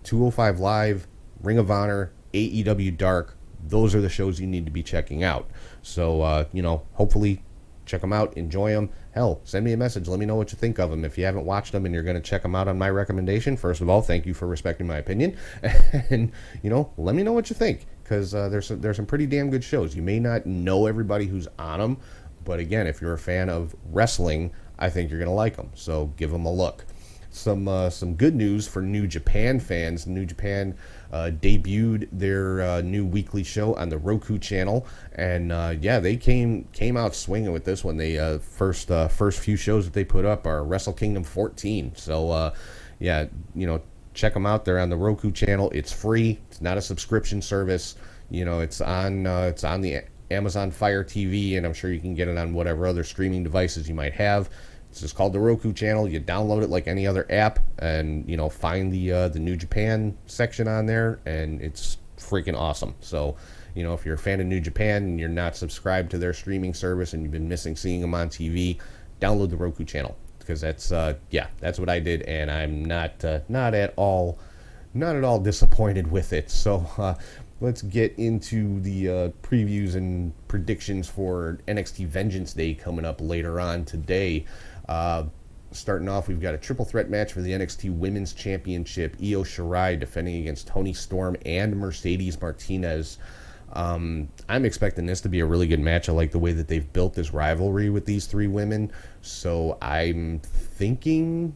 205 Live, Ring of Honor, AEW Dark, those are the shows you need to be checking out. So, hopefully check them out, enjoy them. Hell, send me a message. Let me know what you think of them. If you haven't watched them and you're going to check them out on my recommendation, first of all, thank you for respecting my opinion. And, let me know what you think, because there's some pretty damn good shows. You may not know everybody who's on them, but again, if you're a fan of wrestling, I think you're going to like them. So give them a look. Some good news for New Japan fans. New Japan debuted their new weekly show on the Roku channel, and they came out swinging with this one. They first few shows that they put up are Wrestle Kingdom 14. So check them out. They're on the Roku channel. It's free. It's not a subscription service. It's on the Amazon Fire TV, and I'm sure you can get it on whatever other streaming devices you might have. It's just called the Roku channel. You download it like any other app, and find the New Japan section on there, and it's freaking awesome. So, if you're a fan of New Japan and you're not subscribed to their streaming service and you've been missing seeing them on TV, download the Roku channel, because that's what I did, and I'm not at all disappointed with it. So let's get into the previews and predictions for NXT Vengeance Day coming up later on today. Starting off, we've got a triple threat match for the NXT Women's Championship. Io Shirai defending against Toni Storm and Mercedes Martinez. I'm expecting this to be a really good match. I like the way that they've built this rivalry with these 3 women. So I'm thinking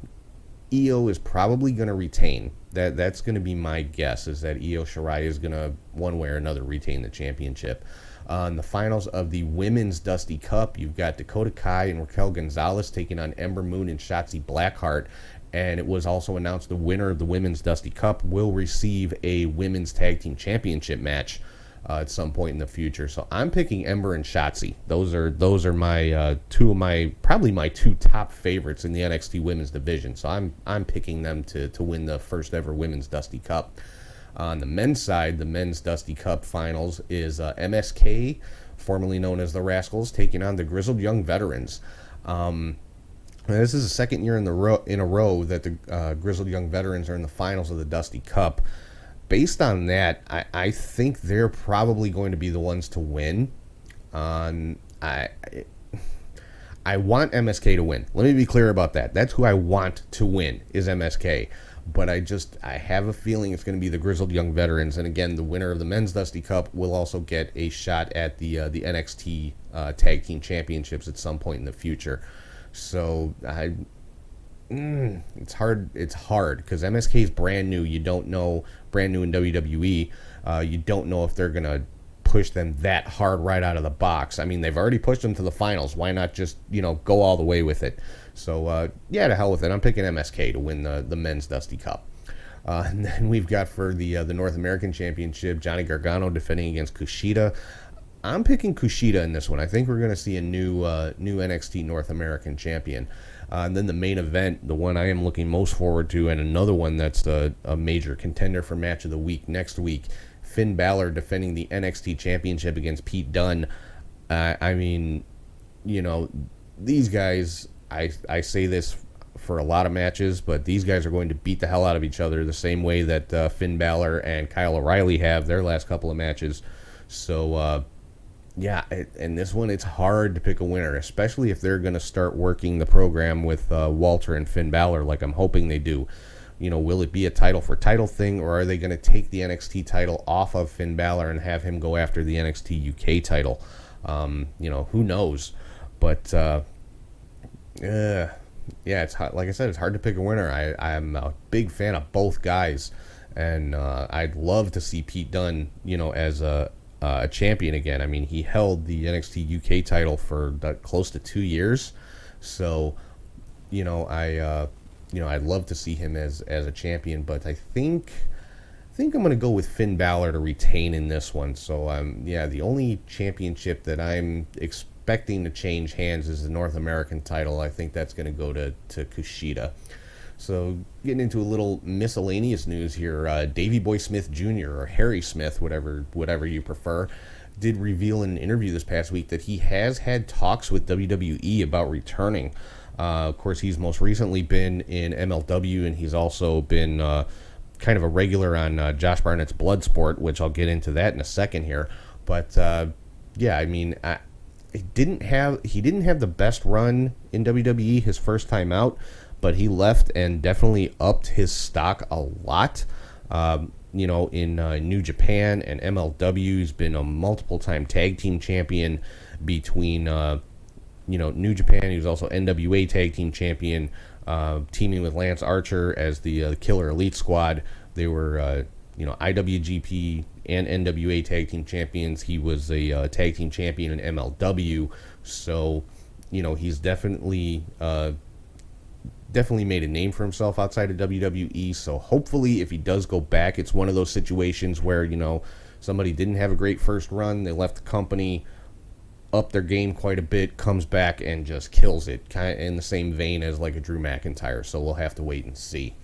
Io is probably going to retain. That's going to be my guess, is that Io Shirai is going to, one way or another, retain the championship. In the finals of the Women's Dusty Cup, you've got Dakota Kai and Raquel Gonzalez taking on Ember Moon and Shotzi Blackheart. And it was also announced the winner of the Women's Dusty Cup will receive a Women's Tag Team Championship match at some point in the future. So I'm picking Ember and Shotzi. Those are my probably my two top favorites in the NXT Women's division. So I'm picking them to win the first ever Women's Dusty Cup. On the men's side, the Men's Dusty Cup Finals is MSK, formerly known as the Rascals, taking on the Grizzled Young Veterans. This is the second year in a row that the Grizzled Young Veterans are in the finals of the Dusty Cup. Based on that, I think they're probably going to be the ones to win. I want MSK to win. Let me be clear about that. That's who I want to win, is MSK. But I have a feeling it's going to be the Grizzled Young Veterans. And again, the winner of the Men's Dusty Cup will also get a shot at the NXT Tag Team Championships at some point in the future. So it's hard. It's hard because MSK is brand new. You don't know, brand new in WWE. You don't know if they're going to push them that hard right out of the box. I mean, they've already pushed them to the finals. Why not just, go all the way with it? So, to hell with it. I'm picking MSK to win the Men's Dusty Cup. And then we've got for the North American Championship, Johnny Gargano defending against Kushida. I'm picking Kushida in this one. I think we're going to see a new NXT North American champion. And then the main event, the one I am looking most forward to, and another one that's a major contender for match of the week next week, Finn Balor defending the NXT Championship against Pete Dunne. These guys, I say this for a lot of matches, but these guys are going to beat the hell out of each other the same way that Finn Balor and Kyle O'Reilly have their last couple of matches. So, and this one, it's hard to pick a winner, especially if they're going to start working the program with Walter and Finn Balor like I'm hoping they do. Will it be a title for title thing, or are they going to take the NXT title off of Finn Balor and have him go after the NXT UK title? Who knows? But, it's hard. Like I said, it's hard to pick a winner. I'm a big fan of both guys, and I'd love to see Pete Dunne, as a champion again. I mean, he held the NXT UK title for close to 2 years, so I'd love to see him as a champion. But I think I'm going to go with Finn Balor to retain in this one. So the only championship that I'm expecting to change hands is the North American title. I think that's going to go to Kushida. So getting into a little miscellaneous news here, Davey Boy Smith Jr. or Harry Smith, whatever you prefer, did reveal in an interview this past week that he has had talks with WWE about returning. Of course, he's most recently been in MLW, and he's also been kind of a regular on Josh Barnett's Bloodsport, which I'll get into that in a second here. But he didn't have the best run in WWE his first time out, but he left and definitely upped his stock a lot. In New Japan and MLW, he's been a multiple-time tag team champion between, New Japan. He was also NWA tag team champion, teaming with Lance Archer as the Killer Elite Squad. They were, IWGP and NWA tag team champions. He was a tag team champion in MLW. So, he's definitely made a name for himself outside of WWE. So hopefully if he does go back, it's one of those situations where, somebody didn't have a great first run, they left the company, up their game quite a bit, comes back and just kills it, kind of in the same vein as like a Drew McIntyre. So we'll have to wait and see.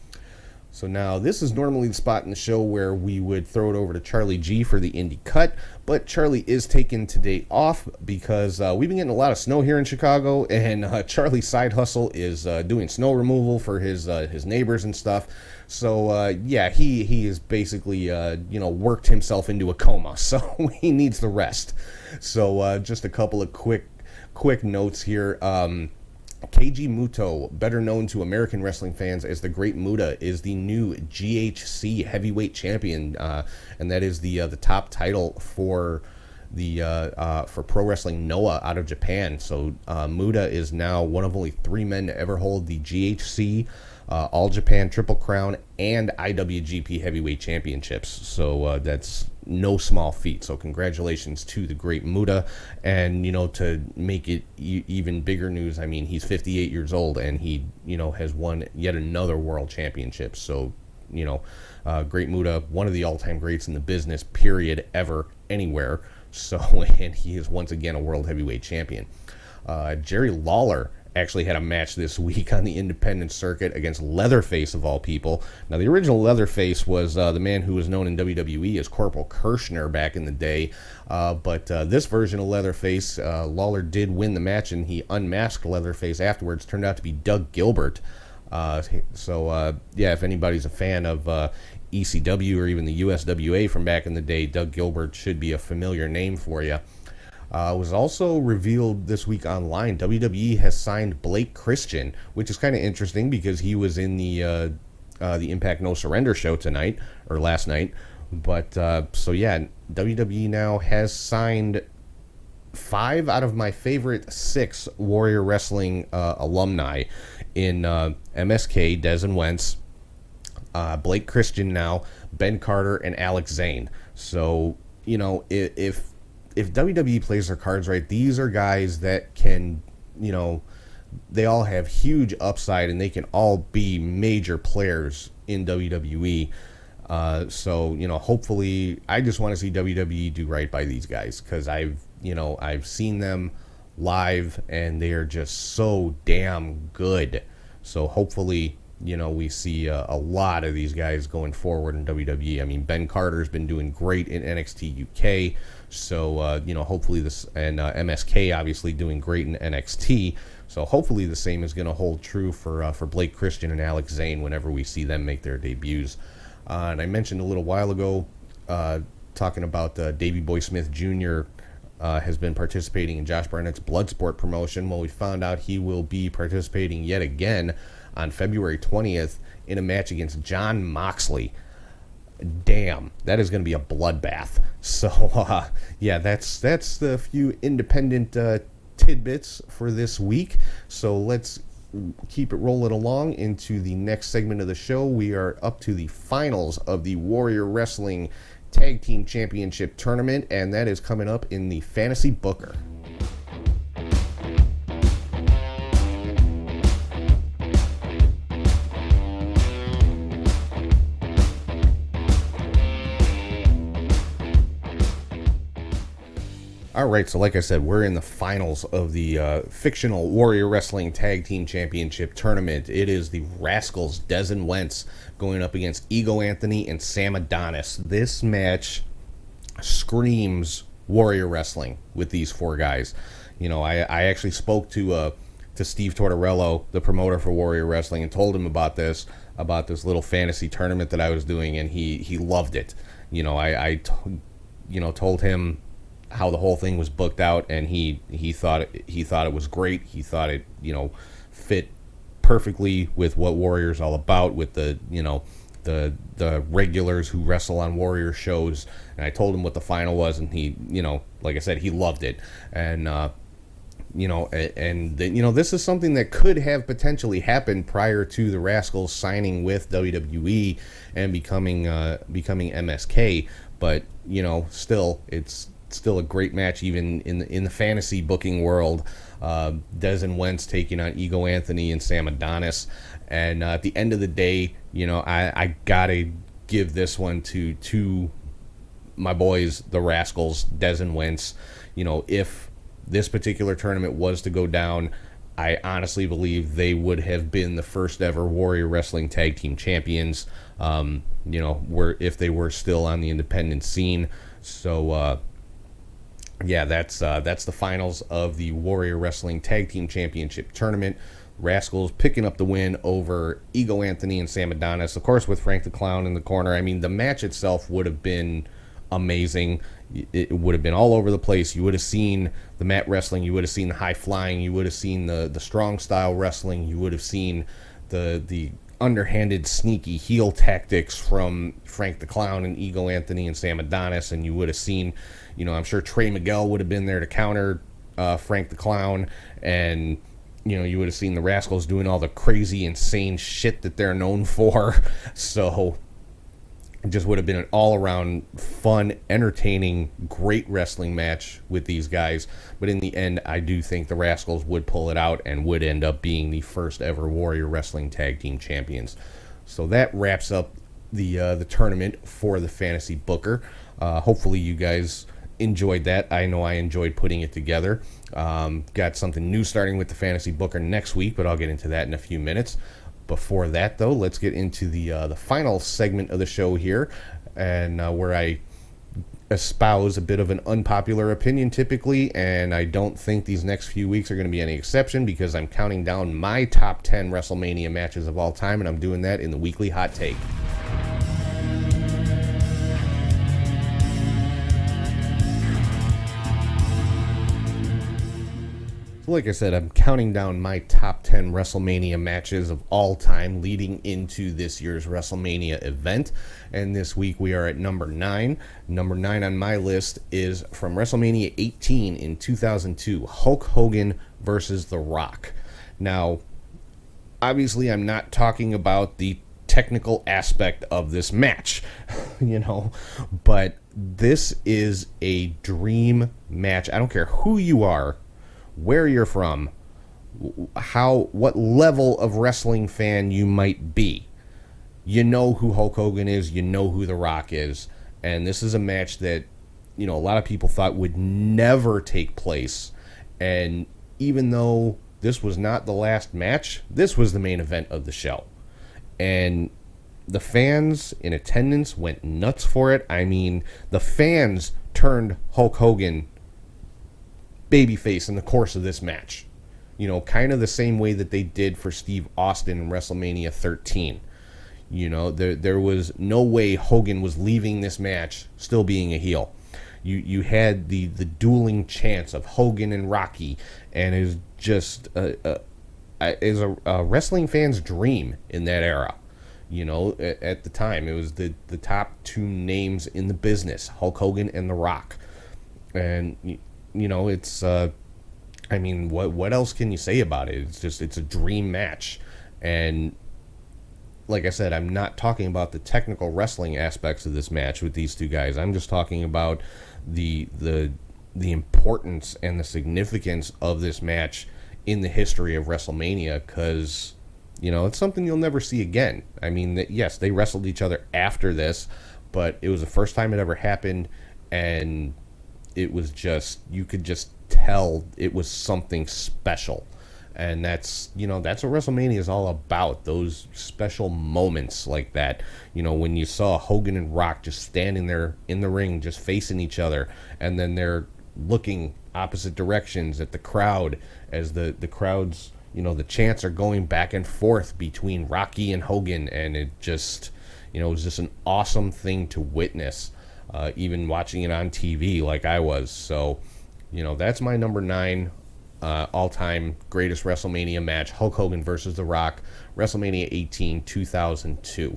So now this is normally the spot in the show where we would throw it over to Charlie G for the indie cut, but Charlie is taking today off because we've been getting a lot of snow here in Chicago, and Charlie's side hustle is doing snow removal for his neighbors and stuff. So he is basically worked himself into a coma, so he needs the rest. So just a couple of quick notes here. Keiji Muto, better known to American wrestling fans as the Great Muta, is the new GHC heavyweight champion, and that is the top title for for Pro Wrestling Noah out of Japan. So Muta is now one of only 3 men to ever hold the GHC, All Japan Triple Crown, and IWGP Heavyweight Championships. So that's no small feat. So congratulations to the great Muta. And, to make it even bigger news, I mean, he's 58 years old and he, has won yet another world championship. So, great Muta, one of the all-time greats in the business, period, ever, anywhere. So, and he is once again a world heavyweight champion. Jerry Lawler actually had a match this week on the independent circuit against Leatherface, of all people. Now, the original Leatherface was the man who was known in WWE as Corporal Kirshner back in the day. But this version of Leatherface, Lawler did win the match, and he unmasked Leatherface afterwards. Turned out to be Doug Gilbert. If anybody's a fan of ECW or even the USWA from back in the day, Doug Gilbert should be a familiar name for you. Was also revealed this week online. WWE has signed Blake Christian, which is kind of interesting because he was in the Impact No Surrender show tonight or last night. But WWE now has signed 5 out of my favorite 6 Warrior Wrestling alumni in MSK, Des and Wentz, Blake Christian now, Ben Carter, and Alex Zane. So, if WWE plays their cards right, these are guys that can, they all have huge upside and they can all be major players in WWE. Hopefully, I just want to see WWE do right by these guys because I've seen them live and they are just so damn good. So hopefully, we see a lot of these guys going forward in WWE. I mean, Ben Carter's been doing great in NXT UK. So, hopefully this, and MSK obviously doing great in NXT. So hopefully the same is going to hold true for Blake Christian and Alex Zane whenever we see them make their debuts. And I mentioned a little while ago, talking about Davey Boy Smith Jr. Has been participating in Josh Barnett's Bloodsport promotion. Well, we found out he will be participating yet again on February 20th in a match against John Moxley. Damn, that is going to be a bloodbath. So, that's the few independent tidbits for this week. So let's keep it rolling along into the next segment of the show. We are up to the finals of the Warrior Wrestling Tag Team Championship Tournament, and that is coming up in the Fantasy Booker. All right, so like I said, we're in the finals of the fictional Warrior Wrestling Tag Team Championship Tournament. It is the Rascals, Des and Wentz, going up against Ego Anthony and Sam Adonis. This match screams Warrior Wrestling with these 4 guys. I actually spoke to Steve Tortorello, the promoter for Warrior Wrestling, and told him about this little fantasy tournament that I was doing, and he loved it. I told him how the whole thing was booked out, and he thought it was great. He thought it fit perfectly with what Warrior's all about, with the regulars who wrestle on Warrior shows. And I told him what the final was, and he, like I said, he loved it. And this is something that could have potentially happened prior to the Rascals signing with WWE and becoming MSK. But it's still a great match, even in the fantasy booking world. Des and Wentz taking on Ego Anthony and Sam Adonis, and at the end of the day, I gotta give this one to my boys, the Rascals, Des and Wentz. If this particular tournament was to go down, I honestly believe they would have been the first ever Warrior Wrestling Tag Team Champions. If they were still on the independent scene. So. That's the finals of the Warrior Wrestling Tag Team Championship Tournament. Rascals picking up the win over Ego Anthony and Sam Adonis, of course, with Frank the Clown in the corner. I mean, the match itself would have been amazing. It would have been all over the place. You would have seen the mat wrestling. You would have seen the high flying. You would have seen the strong style wrestling. You would have seen the underhanded, sneaky heel tactics from Frank the Clown and Ego Anthony and Sam Adonis, and you would have seen, I'm sure Trey Miguel would have been there to counter Frank the Clown, and you would have seen the Rascals doing all the crazy, insane shit that they're known for. So It just would have been an all-around fun, entertaining, great wrestling match with these guys. But in the end, I do think the Rascals would pull it out and would end up being the first ever Warrior Wrestling Tag Team Champions. So that wraps up the tournament for the Fantasy Booker. Hopefully you guys enjoyed that. I know I enjoyed putting it together. Got something new starting with the Fantasy Booker next week, but I'll get into that in a few minutes. Before that, though, let's get into the final segment of the show here, and where I espouse a bit of an unpopular opinion typically, and I don't think these next few weeks are going to be any exception because I'm counting down my top 10 WrestleMania matches of all time, and I'm doing that in the weekly hot take. Like I said, I'm counting down my top 10 WrestleMania matches of all time leading into this year's WrestleMania event. And this week we are at number 9. Number 9 on my list is from WrestleMania 18 in 2002, Hulk Hogan versus The Rock. Now, obviously I'm not talking about the technical aspect of this match, but this is a dream match. I don't care who you are, where you're from, what level of wrestling fan you might be. You know who Hulk Hogan is, you know who The Rock is, and this is a match that, a lot of people thought would never take place, and even though this was not the last match, this was the main event of the show. And the fans in attendance went nuts for it. I mean, the fans turned Hulk Hogan babyface in the course of this match. Kind of the same way that they did for Steve Austin in WrestleMania 13. There was no way Hogan was leaving this match still being a heel. You had the dueling chants of Hogan and Rocky, and it was just a wrestling fan's dream in that era. At the time, it was the top two names in the business, Hulk Hogan and The Rock. And it's what else can you say about it? It's a dream match. And like I said, I'm not talking about the technical wrestling aspects of this match with these two guys. I'm just talking about the importance and the significance of this match in the history of WrestleMania, because it's something you'll never see again. I mean, yes, they wrestled each other after this, but it was the first time it ever happened, and it was just, you could just tell it was something special. And that's what WrestleMania is all about, those special moments like that. When you saw Hogan and Rock just standing there in the ring, just facing each other, and then they're looking opposite directions at the crowd as the crowd's, the chants are going back and forth between Rocky and Hogan, and it just, it was just an awesome thing to witness. Even watching it on TV like I was. So, that's my number 9 all-time greatest WrestleMania match, Hulk Hogan versus The Rock, WrestleMania 18, 2002.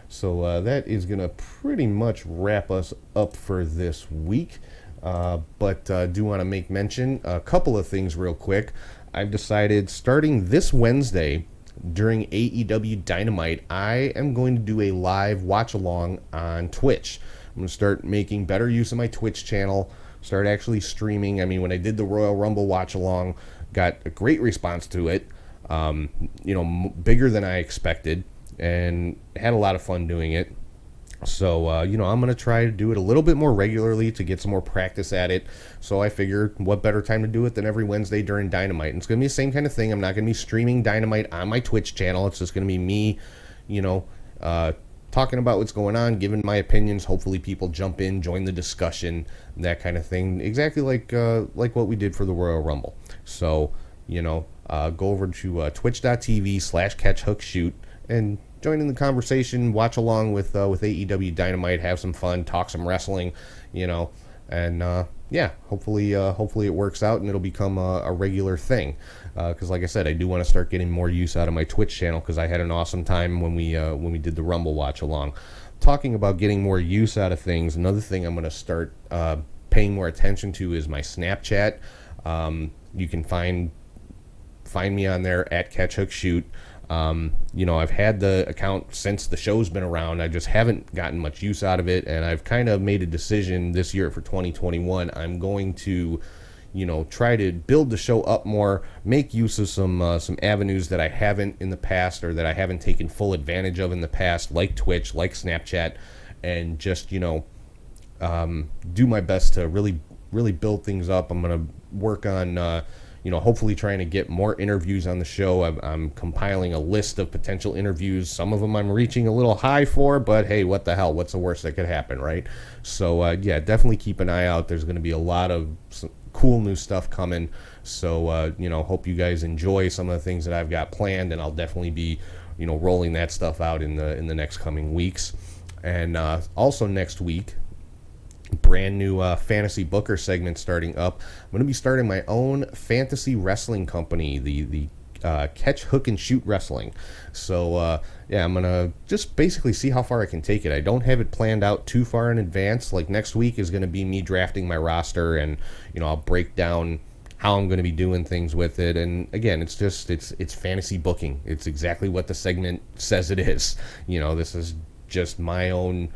So that is going to pretty much wrap us up for this week. But I do want to make mention a couple of things real quick. I've decided starting this Wednesday during AEW Dynamite, I am going to do a live watch-along on Twitch. I'm going to start making better use of my Twitch channel, start actually streaming. I mean, when I did the Royal Rumble watch-along, got a great response to it, bigger than I expected, and had a lot of fun doing it. So, I'm going to try to do it a little bit more regularly to get some more practice at it. So I figured, what better time to do it than every Wednesday during Dynamite? And it's going to be the same kind of thing. I'm not going to be streaming Dynamite on my Twitch channel. It's just going to be me, talking about what's going on, giving my opinions. Hopefully people jump in, join the discussion, that kind of thing. Exactly like what we did for the Royal Rumble. So, go over to twitch.tv/catchhookshoot and join in the conversation, watch along with AEW Dynamite, have some fun, talk some wrestling, and hopefully it works out and it'll become a regular thing. Because like I said, I do want to start getting more use out of my Twitch channel, because I had an awesome time when we did the Rumble watch along. Talking about getting more use out of things, another thing I'm going to start paying more attention to is my Snapchat. You can find me on there at CatchHookShoot. I've had the account since the show's been around. I just haven't gotten much use out of it, and I've kind of made a decision this year for 2021. I'm going to, try to build the show up more, make use of some avenues that I haven't in the past, or that I haven't taken full advantage of in the past, like Twitch, like Snapchat, and just, do my best to really, really build things up. I'm going to work on, hopefully trying to get more interviews on the show. I'm compiling a list of potential interviews. Some of them I'm reaching a little high for, but hey, what the hell? What's the worst that could happen, right? So, definitely keep an eye out. There's going to be a lot of cool new stuff coming. So, hope you guys enjoy some of the things that I've got planned, and I'll definitely be, rolling that stuff out in the next coming weeks. And also next week, brand new fantasy booker segment starting up. I'm going to be starting my own fantasy wrestling company, the Catch, Hook, and Shoot Wrestling. So, I'm going to just basically see how far I can take it. I don't have it planned out too far in advance. Like, next week is going to be me drafting my roster, and, I'll break down how I'm going to be doing things with it. And again, it's fantasy booking. It's exactly what the segment says it is. This is just my own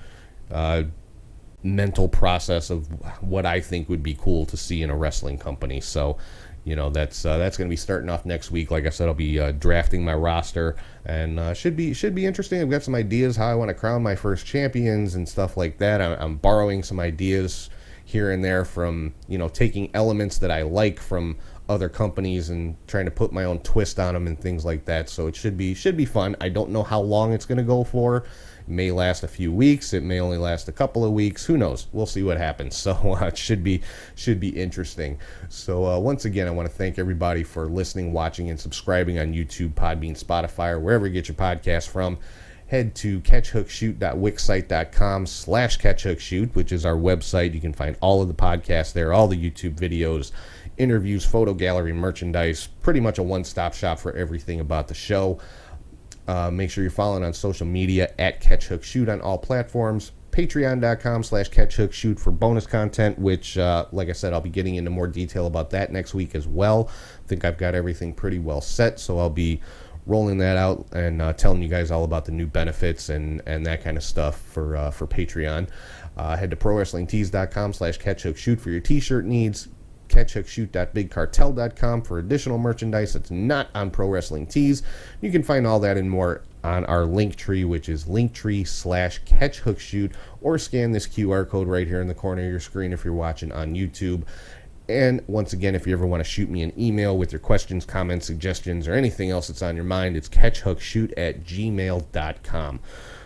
mental process of what I think would be cool to see in a wrestling company. So, that's going to be starting off next week. Like I said, I'll be drafting my roster, and should be interesting. I've got some ideas how I want to crown my first champions and stuff like that. I'm borrowing some ideas here and there from, taking elements that I like from other companies and trying to put my own twist on them and things like that. So it should be fun. I don't know how long it's going to go for. It may last a few weeks. It may only last a couple of weeks. Who knows? We'll see what happens. So it should be interesting. So once again, I want to thank everybody for listening, watching, and subscribing on YouTube, Podbean, Spotify, or wherever you get your podcasts from. Head to catchhookshoot.wixsite.com/catchhookshoot, which is our website. You can find all of the podcasts there, all the YouTube videos, interviews, photo gallery, merchandise, pretty much a one-stop shop for everything about the show. Make sure you're following on social media at CatchHookShoot on all platforms. Patreon.com/CatchHookShoot for bonus content, which, like I said, I'll be getting into more detail about that next week as well. I think I've got everything pretty well set, so I'll be rolling that out and telling you guys all about the new benefits and that kind of stuff for Patreon. Head to ProWrestlingTees.com/CatchHookShoot for your t-shirt needs. CatchHookShoot.BigCartel.com for additional merchandise that's not on Pro Wrestling Tees. You can find all that and more on our link tree, which is linktree/CatchHookShoot, or scan this QR code right here in the corner of your screen if you're watching on YouTube. And once again, if you ever want to shoot me an email with your questions, comments, suggestions, or anything else that's on your mind, it's catchhookshoot@gmail.com.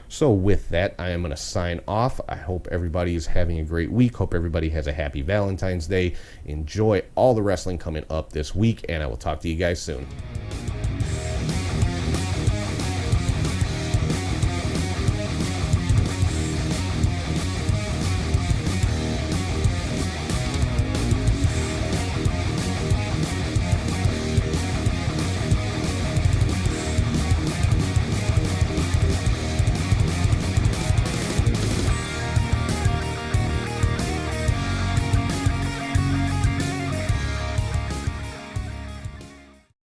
So with that, I am going to sign off. I hope everybody is having a great week. Hope everybody has a happy Valentine's Day. Enjoy all the wrestling coming up this week, and I will talk to you guys soon.